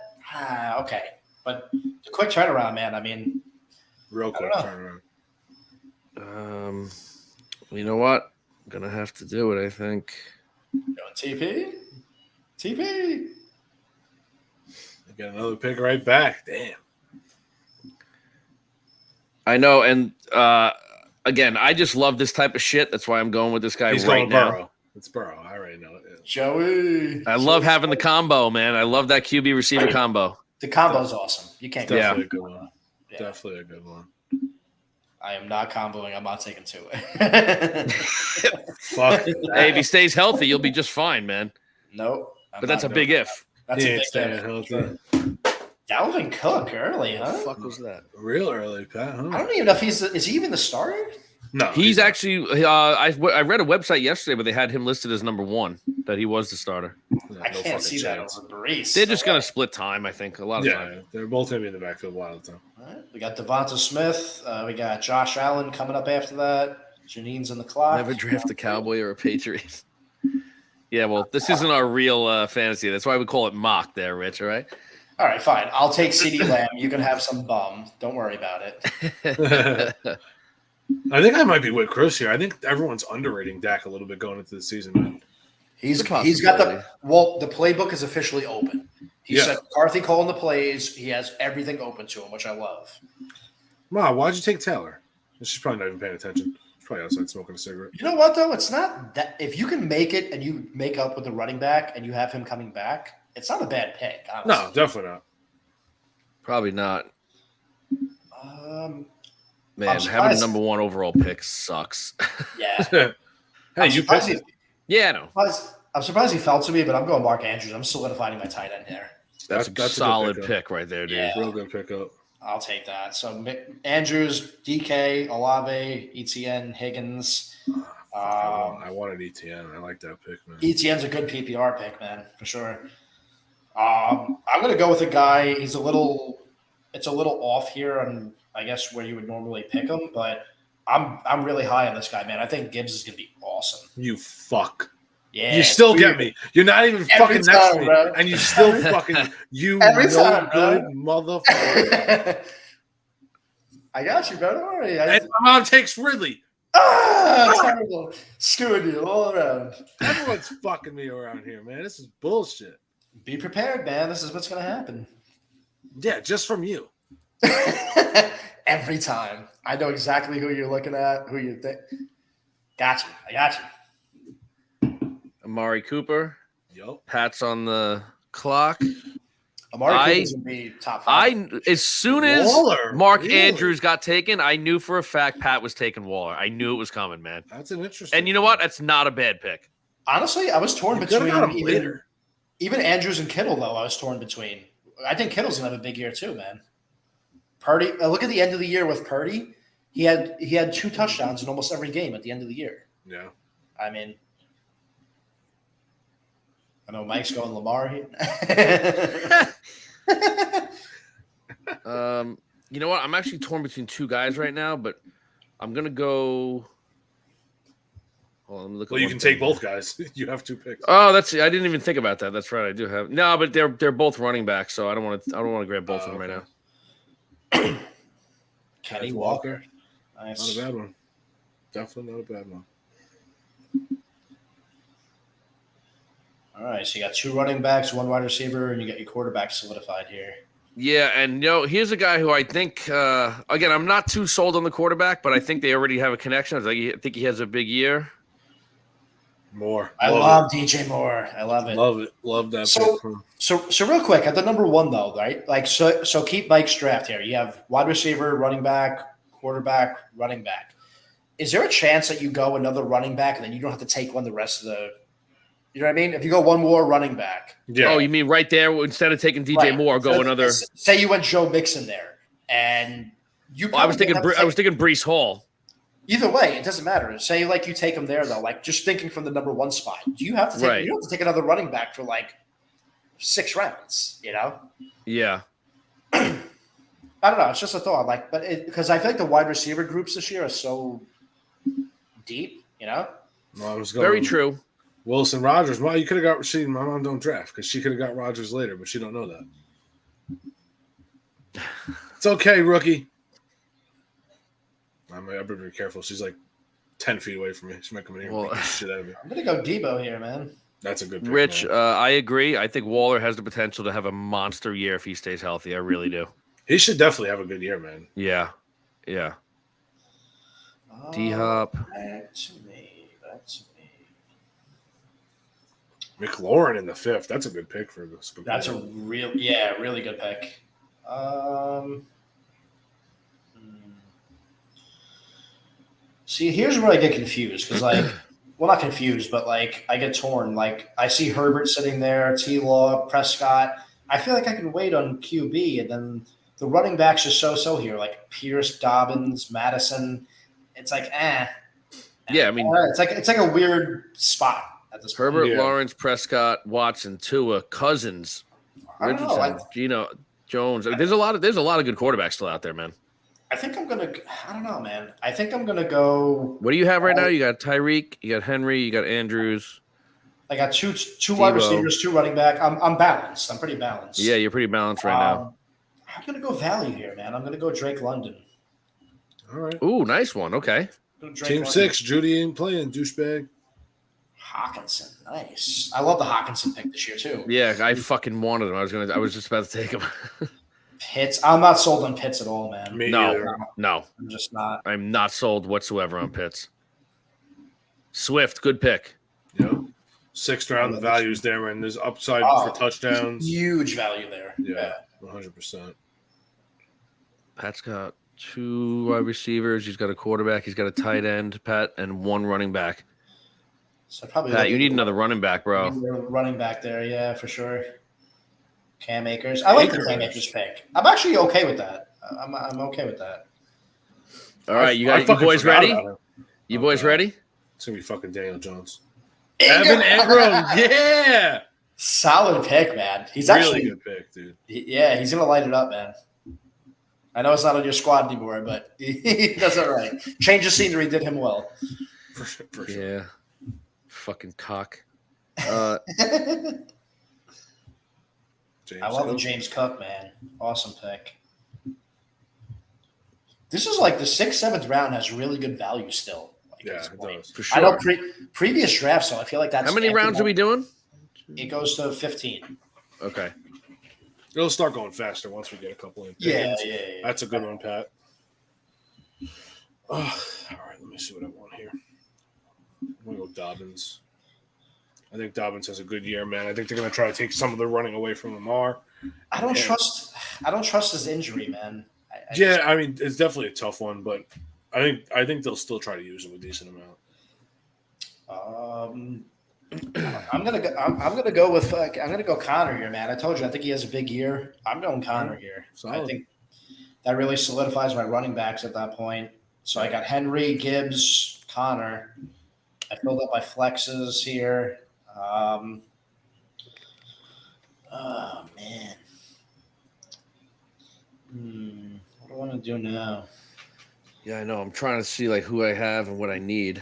okay. But the quick turnaround, man. I mean, real quick I don't turnaround. You know what? I'm gonna have to do it. I think. going TP. Get another pick right back. Damn. I know, and again, I just love this type of shit. That's why I'm going with this guy He's right going now. Burrow. It's Burrow. I already know it. Yeah. Joey. I love having the combo, man. I love that QB receiver combo. The combo's awesome. You can't go. Definitely a good one. Yeah. Definitely a good one. I am not comboing. I'm not taking 2. Fuck. Hey, if he stays healthy, you'll be just fine, man. Nope. But that's a big if. That's He a ain't big staying if. healthy. Dalvin Cook early, huh? What the fuck was that? Real early, Pat. I Huh? don't even know if is he even the starter? No, He's not. actually. I read a website yesterday where they had him listed as number 1. That he was the starter. No I can't fucking see chance. that over Brees. They're just gonna split time. I think a lot of time. Yeah, they're both gonna be in the backfield a lot of the time. All right. We got Devonta Smith. We got Josh Allen coming up after that. Janine's in the clock. Never draft a Cowboy or a Patriot. Yeah, well, this isn't our real fantasy. That's why we call it mock. There, Rich. All right. All right, fine. I'll take CeeDee Lamb. You can have some bum. Don't worry about it. I think I might be with Chris here. I think everyone's underrating Dak a little bit going into the season, man. He's It's a got the possibility. the playbook is officially open. He Yeah. said McCarthy calling the plays. He has everything open to him, which I love. Ma, why'd you take Taylor? She's probably not even paying attention. She's probably outside smoking a cigarette. You know what though? It's not that if you can make it and you make up with the running back and you have him coming back, it's not a bad pick. Honestly. No, definitely not. Probably not. Um, Man, I'm having a surprised- number 1 overall pick sucks. yeah. Hey, I'm you surprised picked it. Yeah, no. I'm surprised he fell to me, but I'm going Mark Andrews. I'm solidifying my tight end here. That's a good solid pickup. pick right there, dude. Yeah. Real good pickup. I'll take that. So Andrews, DK, Olave, ETN, Higgins. I wanted ETN. I like that pick, man. ETN's a good PPR pick, man, for sure. I'm going to go with a guy. It's a little off here on, I guess, where you would normally pick him, but I'm really high on this guy, man. I think Gibbs is going to be awesome. You fuck. Yeah, You still it's get weird. me. You're not even Every fucking next to time, me. bro. And you still fucking you Every no time, bro. good motherfucker. I got you, bro. Don't worry. And my mom takes Ridley. Terrible. Screwing you all around. Everyone's fucking me around here, man. This is bullshit. Be prepared, man. This is what's going to happen. Yeah, just from you. Every time. I know exactly who you're looking at, who you think. Got you. I got you. Amari Cooper. Yup. Pat's on the clock. Amari I- Cooper's going to be top 5. As soon as Waller, Mark really? Andrews got taken, I knew for a fact Pat was taking Waller. I knew it was coming, man. That's an interesting. And you know what? That's not a bad pick. Honestly, I was torn You could have got him between later. even Andrews and Kittle, though. I was torn between. I think Kittle's going to have a big year, too, man. Purdy, look at the end of the year with Purdy. He had 2 touchdowns in almost every game at the end of the year. Yeah. I mean, I know Mike's going Lamar here. You know what? I'm actually torn between 2 guys right now, but I'm gonna go. Hold on, let me look at Well, you one can thing take both guys. You have 2 picks. Oh, I didn't even think about that. That's right. I do have no, but they're both running backs, so I don't want to grab both of them right now. Kenny Kenneth Walker. Not Nice. a bad one. Definitely not a bad one. All right, so you got 2 running backs, 1 wide receiver, and you got your quarterback solidified here. Yeah, and here's a guy who I think again, I'm not too sold on the quarterback, but I think they already have a connection. I think he has a big year. More. I love DJ Moore. I love it. Love it. Love that So- pick. from- So real quick at the number 1 though, right? Like so keep Mike's draft here. You have wide receiver, running back, quarterback, running back. Is there a chance that you go another running back and then you don't have to take one the rest of the? You know what I mean? If you go one more running back, Yeah. Oh, you mean right there instead of taking DJ right. Moore, go So another. Say you went Joe Mixon there, and you. Well, I was probably thinking have to I was thinking Brees Hall. Either way, it doesn't matter. Say like you take him there though, like just thinking from the number 1 spot. Do you have to take? Right. You don't have to take another running back for like 6 rounds. You know. Yeah. I don't know. It's just a thought. Like, but because I feel like the wide receiver groups this year are so deep. You know. No, I was going Very true. Wilson Rogers. Well, you could have got. My mom don't draft because she could have got Rogers later, but she don't know that. It's okay, rookie. I better be careful. She's like 10 feet away from me. She might come in here and Well- beat the shit out of me. I'm gonna go Debo here, man. That's a good pick, Rich, man. I agree. I think Waller has the potential to have a monster year if he stays healthy. I really do. He should definitely have a good year, man. Yeah. Yeah. D Hop. Back to me. Back to me. McLaurin in the 5th. That's a good pick for this. That's a really good pick. See, here's where I get confused because, like, well, not confused, but like I get torn. Like I see Herbert sitting there, T. Law, Prescott. I feel like I can wait on QB, and then the running backs are so here, like Pierce, Dobbins, Madison. It's like Yeah, I mean, it's like a weird spot at this point. Herbert, Yeah. Lawrence, Prescott, Watson, Tua, Cousins, I don't know. Richardson, Gino, Jones. I mean, there's a lot of good quarterbacks still out there, man. I think I'm gonna. I don't know, man. I think I'm gonna go. What do you have right now? You got Tyreek, you got Henry, you got Andrews. I got two wide Debo. receivers, two running back. I'm balanced. I'm pretty balanced. Yeah, you're pretty balanced right now. I'm gonna go value here, man. I'm gonna go Drake London. All right. Ooh, nice one. Okay. Go Drake Team London. 6, Judy ain't playing, douchebag. Hawkinson, nice. I love the Hawkinson pick this year too. Yeah, I fucking wanted him. I was just about to take him. Pitts, I'm not sold on Pitts at all, man. Me No. either. No, I'm just not. I'm not sold whatsoever on Pitts. Swift, good pick. Yep. 6th round, the value's there, and there's upside Oh, for touchdowns. Huge value there. Yeah, 100%. Pat's got 2 wide receivers. He's got a quarterback. He's got a tight end, Pat, and 1 running back. So probably Pat, you need another running back, bro. running back there, yeah, for sure. Cam Akers. I like the Cam Akers pick. I'm actually okay with that. I'm okay with that. All right, you I got you fucking boys forgot ready? about him. You boys Okay. ready? It's going to be fucking Daniel Jones. Ingram. Evan Engram, yeah! Solid pick, man. He's Really actually, good pick, dude. yeah, he's gonna light it up, man. I know it's not on your squad anymore, but he does it right. Change of scenery did him well. For sure. Yeah. Fucking cock. James I love the Hill. James Cook, man. Awesome pick. This is like the 6th, 7th round has really good value still. Like, Yeah, at this it point. does. For I know sure. previous drafts, so I feel like that's How many rounds are we doing? It goes to 15. Okay. It'll start going faster once we get a couple in. Yeah. That's a good one, Pat. All right, let me see what I want here. I'm going to go Dobbins. I think Dobbins has a good year, man. I think they're going to try to take some of the running away from Lamar. I don't Yeah. trust his injury, man. Yeah, I mean, it's definitely a tough one, but I think they'll still try to use him a decent amount. I'm gonna go with I'm gonna go Connor here, man. I told you I think he has a big year. I'm going Connor here. Solid. I think that really solidifies my running backs at that point. So I got Henry, Gibbs, Connor. I filled up my flexes here. Oh man. What do I want to do now? Yeah, I know. I'm trying to see like who I have and what I need.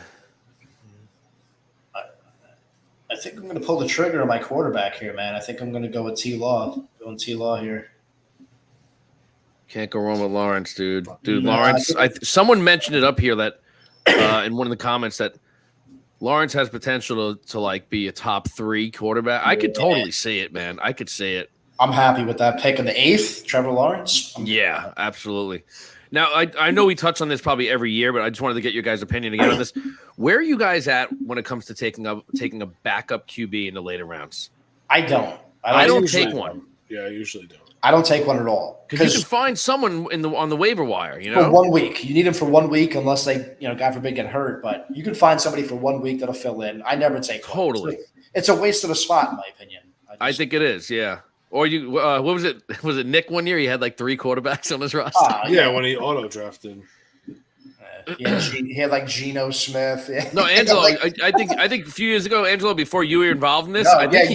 I think I'm going to pull the trigger on my quarterback here, man. I think I'm going to go with T. Law. Going T. Law here. Can't go wrong with Lawrence, dude. Dude, No, Lawrence. Someone mentioned it up here that in one of the comments that Lawrence has potential to like be a top 3 quarterback. I could totally see it, man. I could see it. I'm happy with that pick in the 8th, Trevor Lawrence. Yeah, absolutely. Now, I know we touch on this probably every year, but I just wanted to get your guys' opinion again on this. Where are you guys at when it comes to taking a backup QB in the later rounds? I don't. I don't usually take one. Yeah, I usually don't. I don't take one at all Because you can find someone on the waiver wire, you for know? 1 week. You need him for 1 week unless they, God forbid, get hurt. But you can find somebody for 1 week that'll fill in. I never take one. Totally. It's a waste of a spot, in my opinion. I think it is, yeah. Or you, what was it? Was it Nick one year? He had like 3 quarterbacks on his roster. Yeah, when he auto drafted. He had like Geno Smith. Yeah. No, Angelo. I think a few years ago, Angelo, before you were involved in this, I think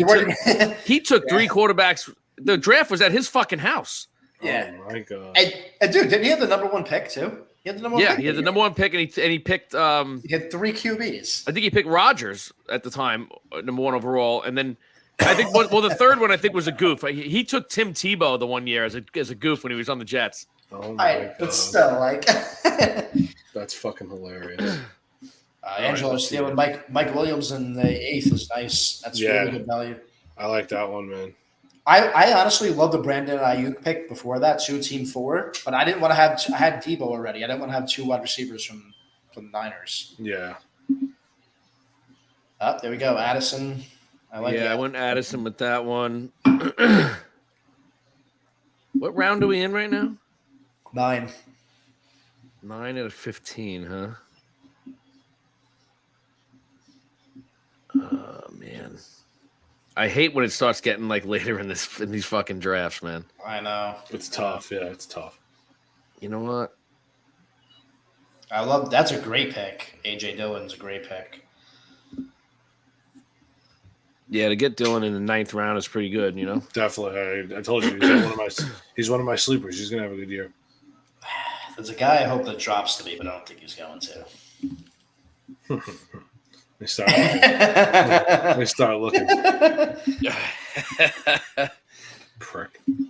he took 3 quarterbacks. The draft was at his fucking house. Yeah. Oh my god. And dude, didn't he have the number 1 pick too? He had the number 1 Yeah, pick. he had the number 1 pick, and he picked. He had 3 QBs. I think he picked Rodgers at the time, number 1 overall, and then I think the third one I think was a goof. He took Tim Tebow the one year as a goof when he was on the Jets. Oh my god. But still, like That's fucking hilarious. Angelo stealing Mike Williams in the 8th is nice. That's really good value. I like that one, man. I honestly love the Brandon Ayuk pick before that, 2 team 4, but I didn't want to have I had Tebow already. I didn't want to have 2 wide receivers from the Niners. Yeah. Oh, there we go, Addison. I like that. I went Addison with that one. What round are we in right now? 9. 9 out of 15, huh? Oh man, I hate when it starts getting like later in these fucking drafts, man. I know. It's tough. Yeah, it's tough. You know what? I love that's a great pick. AJ Dillon's a great pick. Yeah, to get Dylan in the 9th round is pretty good. You know. Definitely. I told you he's one of my sleepers. He's gonna have a good year. There's a guy I hope that drops to me, but I don't think he's going to. They start looking. Prick. You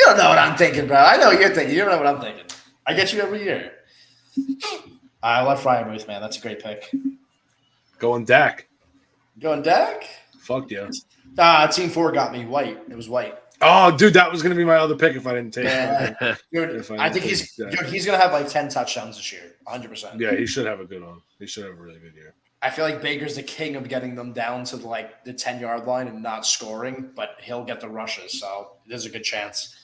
don't know what I'm thinking, bro. I know what you're thinking. You don't know what I'm thinking. I get you every year. I love Freiermuth, man. That's a great pick. Going Dak. Going Dak? Fuck yeah. Team 4 got me white. It was white. Oh, dude, that was gonna be my other pick if I didn't take it. Yeah. Dude, If I I think didn't he's take Dak. dude, he's gonna have like 10 touchdowns this year. 100%. Yeah, he should have a good one. He should have a really good year. I feel like Baker's the king of getting them down to like the 10-yard line and not scoring, but he'll get the rushes, so there's a good chance.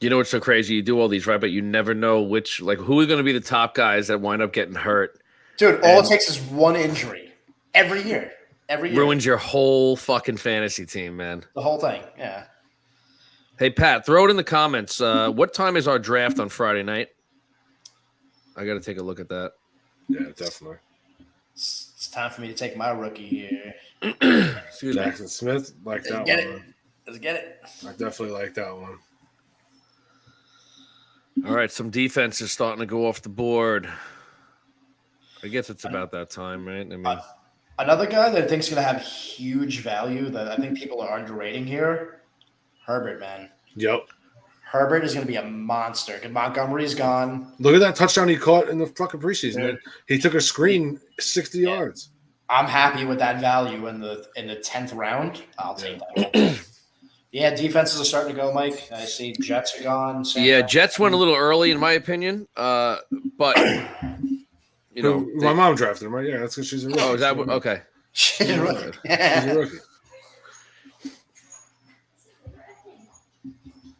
You know what's so crazy? You do all these right, but you never know which who are going to be the top guys that wind up getting hurt. Dude, all it takes is one injury every year. Every year. Ruins your whole fucking fantasy team, man. The whole thing. Yeah. Hey Pat, throw it in the comments. What time is our draft on Friday night? I got to take a look at that. Yeah, definitely. It's time for me to take my rookie here. Excuse me. Jackson Smith, like that Get one. it. Let's get it. I definitely like that one. All right, some defense is starting to go off the board. I guess it's about that time, right? I mean, Another guy that I think is going to have huge value that I think people are underrating here, Herbert, man. Yep. Herbert is going to be a monster. Montgomery's gone. Look at that touchdown he caught in the fucking preseason. Dude. He took a screen 60 yards. I'm happy with that value in the 10th round. I'll take that. Yeah, defenses are starting to go, Mike. I see Jets are gone. yeah, Jets went a little early, in my opinion. But you know, My mom drafted him, right? Yeah, that's because she's a rookie. oh, is that what? Okay. She's a rookie.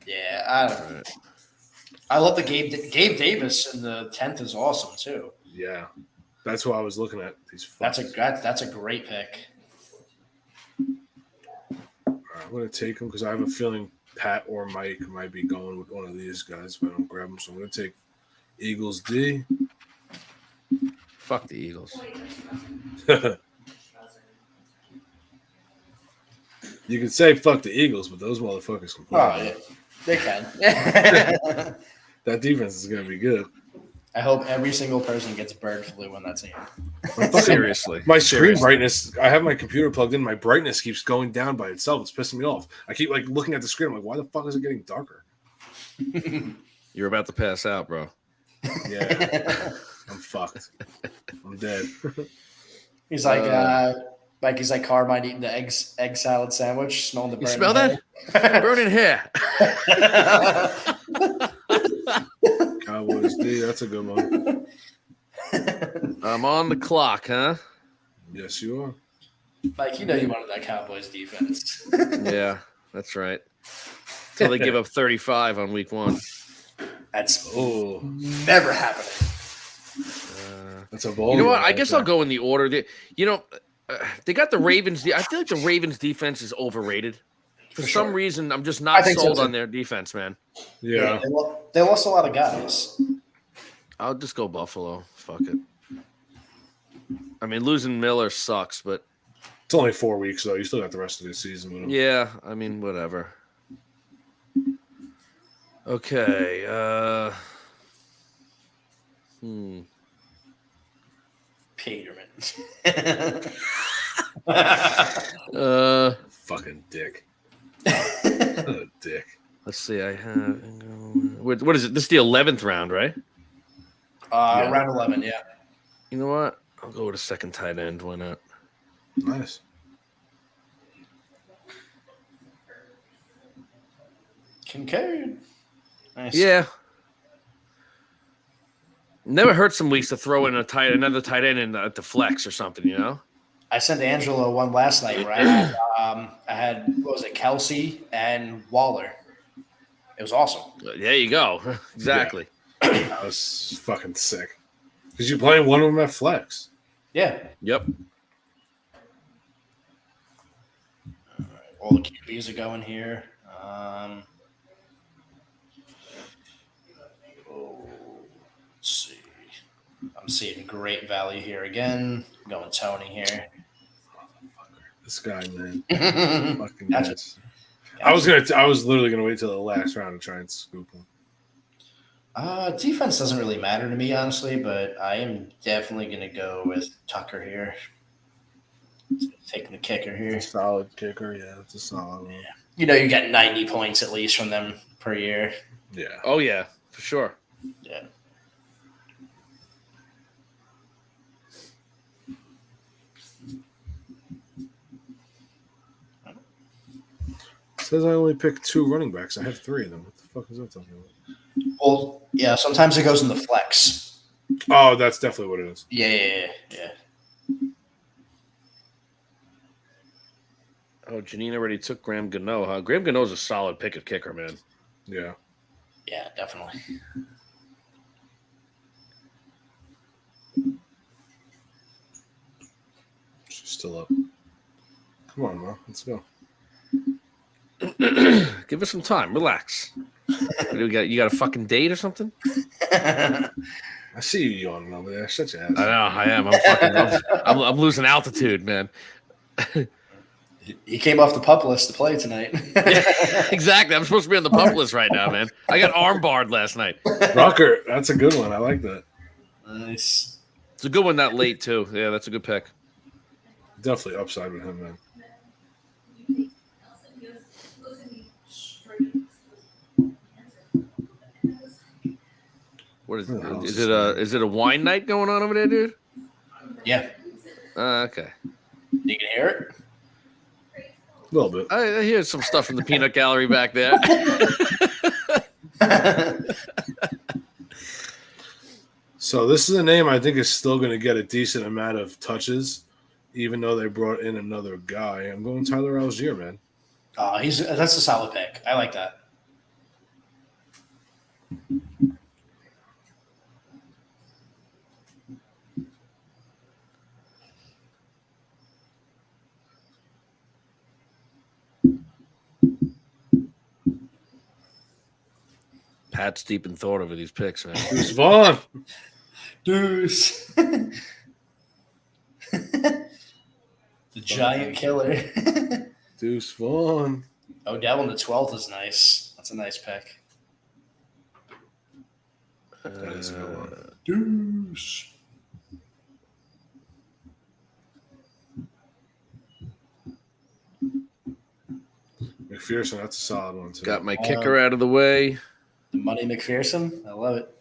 Yeah, I love the Gabe Davis in the 10th is awesome too. Yeah, that's what I was looking at. That's a great pick. I'm going to take him because I have a feeling Pat or Mike might be going with one of these guys if I don't grab him. So I'm going to take Eagles D. Fuck the Eagles. You can say fuck the Eagles, but those motherfuckers can play. Oh yeah, they can. That defense is going to be good. I hope every single person gets bird flu when that's in. Seriously. My screen brightness, I have my computer plugged in. My brightness keeps going down by itself. It's pissing me off. I keep looking at the screen. I'm like, why the fuck is it getting darker? You're about to pass out, bro. Yeah. I'm fucked. I'm dead. He's like, he's like Carmine eating the egg salad sandwich, smelling the burning. You smell that? Burning hair. Cowboys D, that's a good one. I'm on the clock, huh? Yes, you are. Mike, you know you wanted that Cowboys defense. Yeah, that's right. Until they give up 35 on week 1. That's Oh, never happening. that's a ball. You know what? I guess I'll go in the order. They got the Ravens. I feel like the Ravens defense is overrated. For some reason, I'm just not think so, sold too. on their defense, man. Yeah. They lost a lot of guys. I'll just go Buffalo. Fuck it. I mean, losing Miller sucks, but It's only 4 weeks, though. You still got the rest of the season with him. yeah, I mean, whatever. Okay. Peterman. Fucking dick. What a dick. Let's see. I have. What is it? This is the 11th round, right? Round 11, yeah. You know what? I'll go with a second tight end. Why not? Nice. Kincaid. Nice. Yeah. Never hurt some weeks to throw in another tight end in the flex or something, you know? I sent Angelo one last night, right? I had what was it, Kelsey and Waller. It was awesome. There you go. Exactly. That was fucking sick. Because you're playing one of them at flex. Yeah. Yep. All the QBs are going here. Let's see. I'm seeing great value here again. I'm going Tony here. This guy, man. Fucking Gotcha. nuts. I was literally gonna wait till the last round and try and scoop him. Defense doesn't really matter to me, honestly, but I am definitely going to go with Tucker here. Taking the kicker here. It's a solid kicker, yeah. It's a solid one. You know, you get 90 points at least from them per year. Yeah. Oh yeah, for sure. Yeah. It says I only picked 2 running backs. I have 3 of them. What the fuck is that talking about? Well, yeah, sometimes it goes in the flex. Oh, that's definitely what it is. Yeah. Oh, Janine already took Graham Gano, huh? Graham Gano's a solid pick at kicker, man. Yeah. Yeah, definitely. She's still up. Come on, man. Let's go. Give us some time. Relax. What do we got? You got a fucking date or something? I see you yawning over there. Shut your ass. I know. I am. I'm losing altitude, man. He came off the pup list to play tonight. Exactly. I'm supposed to be on the pup list right now, man. I got armbarred last night. Rucker, that's a good one. I like that. Nice. It's a good one that late too. Yeah, that's a good pick. Definitely upside with him, man. What is it a wine night going on over there, dude? Yeah. Okay. You can hear it? A little bit. I hear some stuff from the peanut gallery back there. So this is a name I think is still going to get a decent amount of touches, even though they brought in another guy. I'm going Tyler Algier, man. Oh, that's a solid pick. I like that. Pat's deep in thought over these picks, man. Who's Vaughn? Deuce. The giant killer. Deuce Vaughn. Odell in the 12th is nice. That's a nice pick. That is a good one. Deuce. McPherson, that's a solid one, too. Got my kicker out of the way. The Money McPherson. I love it.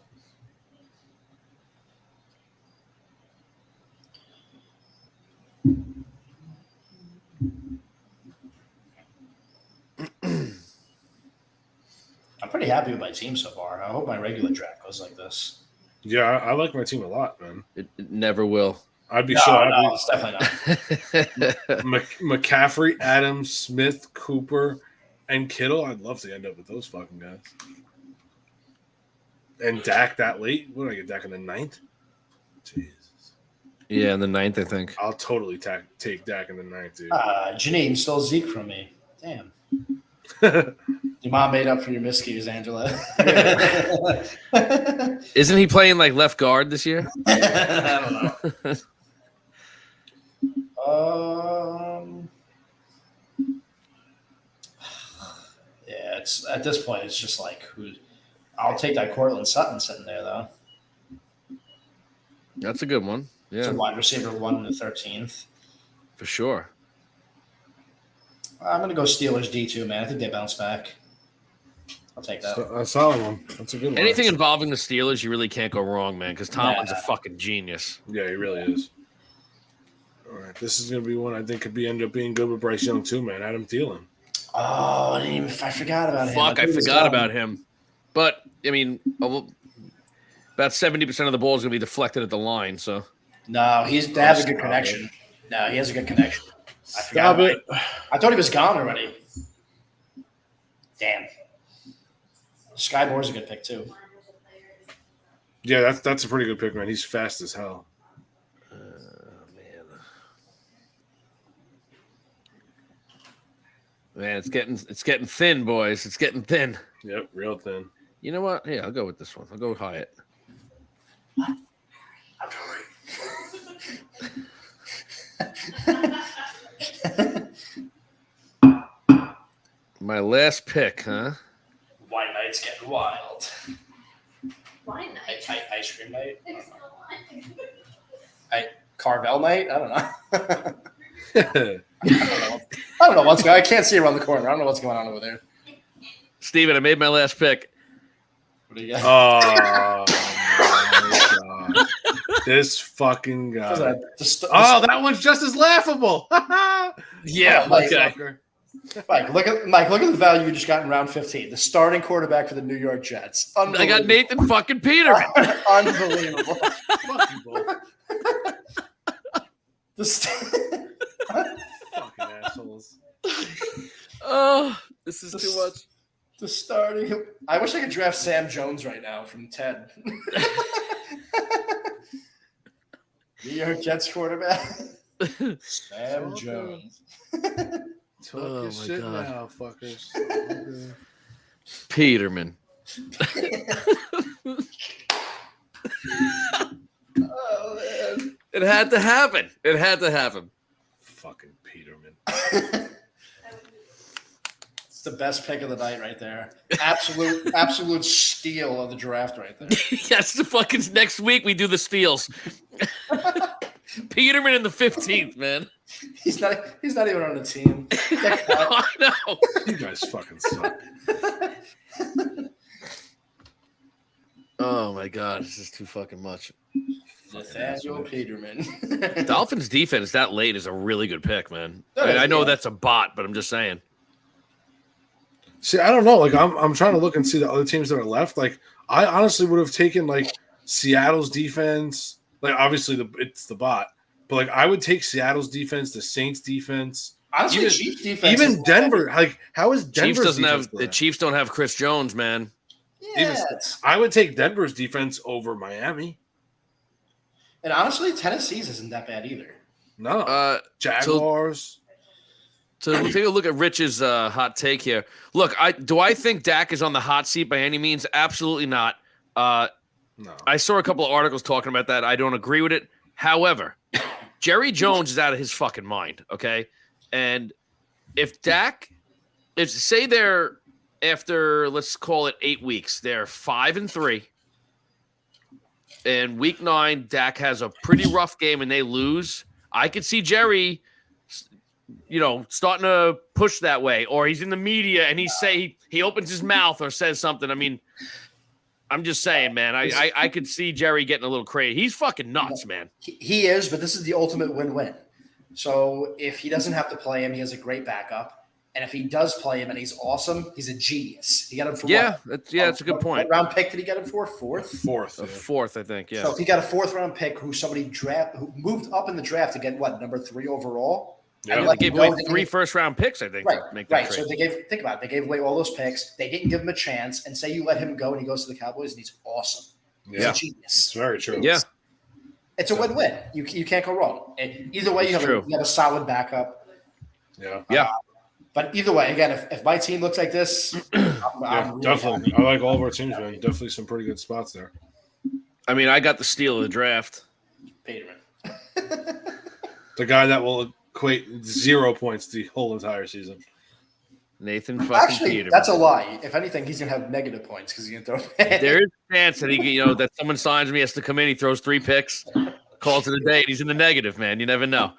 I'm pretty happy with my team so far. I hope my regular draft goes like this. Yeah, I like my team a lot, man. It never will. I'd be No, so happy. no, it's definitely not. McCaffrey, Adams, Smith, Cooper, and Kittle. I'd love to end up with those fucking guys. And Dak that late? What did I get? Dak in the 9th? Jesus. Yeah, in the 9th, I think. I'll totally take Dak in the 9th, dude. Janine stole Zeke from me. Damn. Your mom made up for your miscues, Angela. Isn't he playing like left guard this year? I don't know. Yeah, it's at this point it's just like who. I'll take that Cortland Sutton sitting there though. That's a good one. It's Yeah, a wide receiver 1 in the 13th. for sure. I'm gonna go Steelers D2, man. I think they bounce back. I'll take that. A solid one. That's a good one. Anything involving the Steelers, you really can't go wrong, man, because Tomlin's Nah. a fucking genius. Yeah, he really is. All right, this is going to be one I think could end up being good with Bryce Young, too, man. Adam Thielen. Oh, I forgot about him. Fuck, I forgot about him. But, I mean, about 70% of the ball is going to be deflected at the line, so. No, they have a good connection. No, he has a good connection. I forgot Stop about it. I thought he was gone already. Damn. Sky Moore's a good pick too. Yeah, that's a pretty good pick, man. He's fast as hell. Man, it's getting thin, boys. It's getting thin. Yep, real thin. You know what? Yeah, I'll go with this one. I'll go with Hyatt. My last pick, huh? Wine night's getting wild. Wine night. Ice cream night. There's no wine. Carvel night. I don't know. That's I don't know what's going on. I can't see around the corner. I don't know what's going on over there. Steven, I made my last pick. What do you got? Oh my god. This fucking guy. Oh, that one's just as laughable. Yeah, Mike, okay. Mike, look at the value you just got in round 15. The starting quarterback for the New York Jets. I got Nathan fucking Peterman. Unbelievable. Fuck you both. The Fucking assholes. Oh, this is too much. The starting. I wish I could draft Sam Jones right now from Ted. New York Jets quarterback. Sam Jones. Talk Oh your my shit God. now, fuckers. Okay. Peterman. Oh man. It had to happen. It had to happen. Fucking Peterman. It's the best pick of the night right there. Absolute steal of the draft right there. Yes, the fucking next week we do the steals. Peterman in the 15th, man. He's not even on the team. I know. You guys fucking suck. Oh my god, this is too fucking much. Nathaniel Peterman. Dolphins defense that late is a really good pick, man. That is, I know yeah. that's a bot, but I'm just saying. See, I don't know. Like, I'm trying to look and see the other teams that are left. Like, I honestly would have taken like Seattle's defense. Like, obviously it's the bot, but like I would take Seattle's defense, the Saints defense, Honestly, even, Chiefs defense. even is- Denver. Like, how is Denver's Chiefs doesn't defense have the playing? Chiefs don't have Chris Jones, man. Yeah, it's- I would take Denver's defense over Miami. and honestly, Tennessee's isn't that bad either. No, Jaguars. So we'll take a look at Rich's hot take here. Look, do I think Dak is on the hot seat by any means? Absolutely not. No, I saw a couple of articles talking about that. I don't agree with it. However, Jerry Jones is out of his fucking mind, okay? And if say they're after, let's call it 8 weeks, they're 5-3. And week 9, Dak has a pretty rough game and they lose. I could see Jerry, starting to push that way, or he's in the media and he opens his mouth or says something. I mean, I'm just saying, man. I could see Jerry getting a little crazy. He's fucking nuts, man. He is, but this is the ultimate win-win. So if he doesn't have to play him, he has a great backup. And if he does play him and he's awesome, he's a genius. He got him for what? That's a good point. What round pick did he get him for? Fourth? fourth. A Yeah. fourth, I think. Yeah. So if he got a fourth round pick who moved up in the draft to get number 3 overall? Yeah. They gave away 3 first-round picks, I think, Right, to make that right. trade. So think about it. They gave away all those picks. They didn't give him a chance. And say you let him go and he goes to the Cowboys and he's awesome. He's Yeah. a It's genius. very true. Yeah. It's a win-win. You can't go wrong. Either way, you It's have true. a solid backup. Yeah. Yeah. But either way, again, if my team looks like this, Yeah, I'm really definitely. happy. I like all of our teams, man. Definitely some pretty good spots there. I mean, I got the steal of the draft. Peterman. The guy that will equate 0 points the whole entire season. Nathan fucking Actually, Peterman. that's a lie. If anything, he's gonna have negative points because he's gonna throw. There is a chance that that someone signs me, has to come in, he throws 3 picks, calls it a day, and he's in the negative, man. You never know.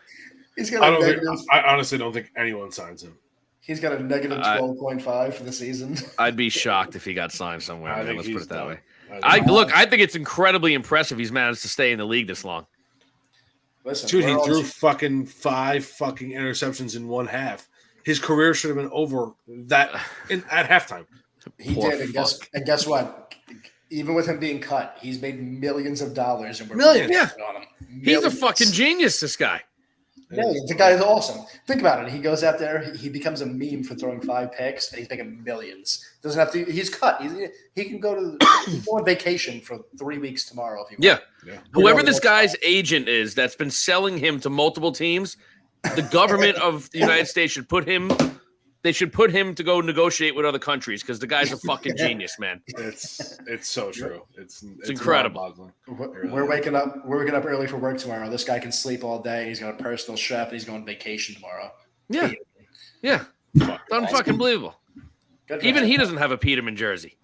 He's I got a don't think. negative. I honestly don't think anyone signs him. He's got a negative I- 12.5 for the season. I'd be shocked if he got signed somewhere. I Man. think Let's put he's it that done. way. I I think it's incredibly impressive he's managed to stay in the league this long. Listen, Dude, he we're all threw just- fucking 5 fucking interceptions in one half. His career should have been over at halftime. He Poor did, and guess what? Even with him being cut, he's made millions of dollars, and we're Millions. Yeah. on him. He's a Millions. fucking genius, this guy. Yeah, the guy is awesome. Think about it. He goes out there. He becomes a meme for throwing 5 picks, and he's making millions. Doesn't have to. He's cut. He can go on vacation for 3 weeks tomorrow if he wants. Yeah. Whoever this guy's agent is that's been selling him to multiple teams, the government of the United States should put him. They should put him to go negotiate with other countries because the guy's a fucking genius, man. It's so true. It's incredible. We're waking up. We're waking up early for work tomorrow. This guy can sleep all day. He's got a personal chef, and he's going on vacation tomorrow. Yeah. Fuck. It's unfucking believable. Good for Even him. he doesn't have a Peterman jersey.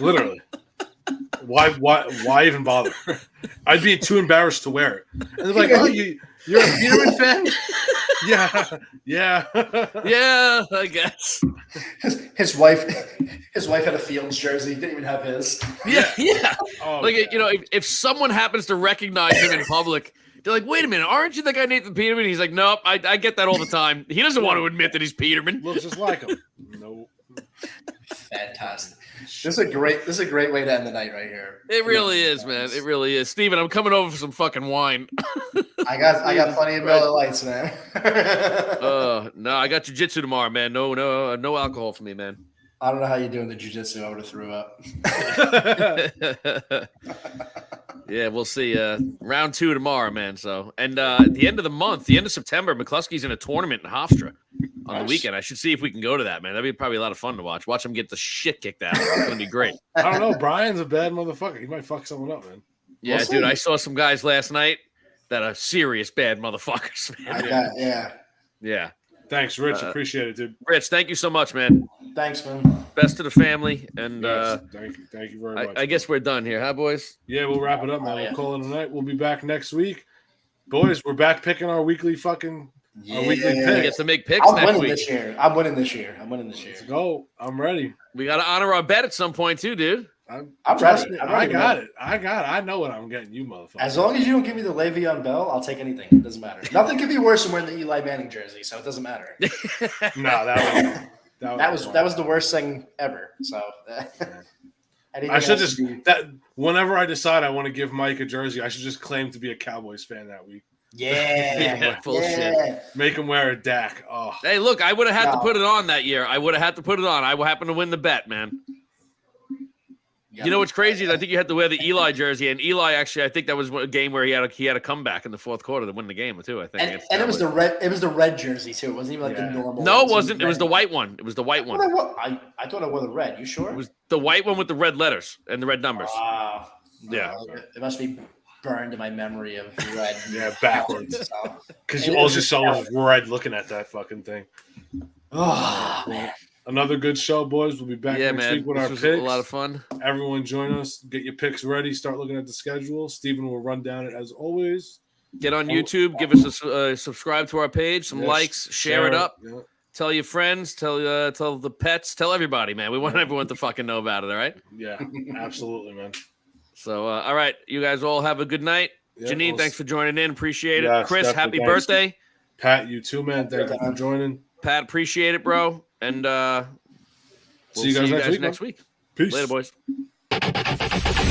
Literally. Why even bother? I'd be too embarrassed to wear it. And they're like, "Oh, you're a Peterman fan?" Yeah. Yeah, I guess. His wife had a Fields jersey. Didn't even have his. Yeah. Oh, Like, if someone happens to recognize him in public, they're like, wait a minute, aren't you the guy Nathan Peterman? He's like, nope, I get that all the time. He doesn't want to admit that he's Peterman. looks just like him. No. Fantastic. This is a great way to end the night right here. It really is, man. It really is. Steven, I'm coming over for some fucking wine. I got plenty of Miller Lights, man. No, I got jiu-jitsu tomorrow, man. No alcohol for me, man. I don't know how you're doing the jiu-jitsu. I would have threw up. Yeah, we'll see. Round 2 tomorrow, man. So, and at the end of the month, the end of September, McCluskey's in a tournament in Hofstra on the weekend. I should see if we can go to that, man. That'd be probably a lot of fun to watch. Watch him get the shit kicked out. It's gonna be great. I don't know. Brian's a bad motherfucker. He might fuck someone up, man. Yeah, We'll dude. see. I saw some guys last night that are serious bad motherfuckers, man. Yeah. Thanks, Rich. Appreciate it, dude. Rich, thank you so much, man. Thanks, man. Best to the family, and Yes, thank you very much. I guess we're done here, huh, boys? Yeah, we'll wrap it up, man. Oh, We'll yeah. call it a night. We'll be back next week, boys. We're back picking our weekly fucking our weekly We pick. get to make picks I'm next winning week. this year. I'm winning this year. Let's go. I'm ready. We got to honor our bet at some point too, dude. I'm Trust ready. me, I'm I ready, got man. it. I know what I'm getting, you motherfucker. As long as you don't give me the Le'Veon Bell, I'll take anything. It doesn't matter. Nothing could be worse than wearing the Eli Manning jersey, so it doesn't matter. No, that was the worst thing ever. So I should just that whenever I decide I want to give Mike a jersey, I should just claim to be a Cowboys fan that week. yeah. Bullshit. Make him wear a Dak. Oh, Hey, look, I would have had to No. put it on that year. I would have had to put it on. I happened to win the bet, man. You know what's crazy is I think you had to wear the Eli jersey, and Eli actually, I think that was a game where he had a comeback in the fourth quarter to win the game too. I think. And against it was Cowboys. the red jersey too. It wasn't even like Yeah. the normal. No, it was wasn't. It was the red. white one. It was the white one. I thought I wore the red. You sure? It was the white one with the red letters and the red numbers. Wow. Yeah. It must be burned in my memory of red. yeah, backwards. So- Because And all it you was saw just- was red looking at that fucking thing. Oh man. Another good show, boys. We'll be back Yeah, next man. week with This our was picks. a lot of fun. Everyone join us. Get your picks ready. Start looking at the schedule. Steven will run down it as always. Get on YouTube. Give us a subscribe to our page. Some Yes, likes. Share it up. Yeah. Tell your friends. Tell the pets. Tell everybody, man. We want everyone to fucking know about it. All right. Yeah, absolutely, man. So, all right, you guys all have a good night. Yeah, Janine, we'll thanks for joining in. Appreciate it. Yes, Chris, definitely. happy Thanks. birthday. Pat, you too, man. Thank you for joining. Pat, appreciate it, bro. And we'll See you guys next week, next week. Peace. Later, boys.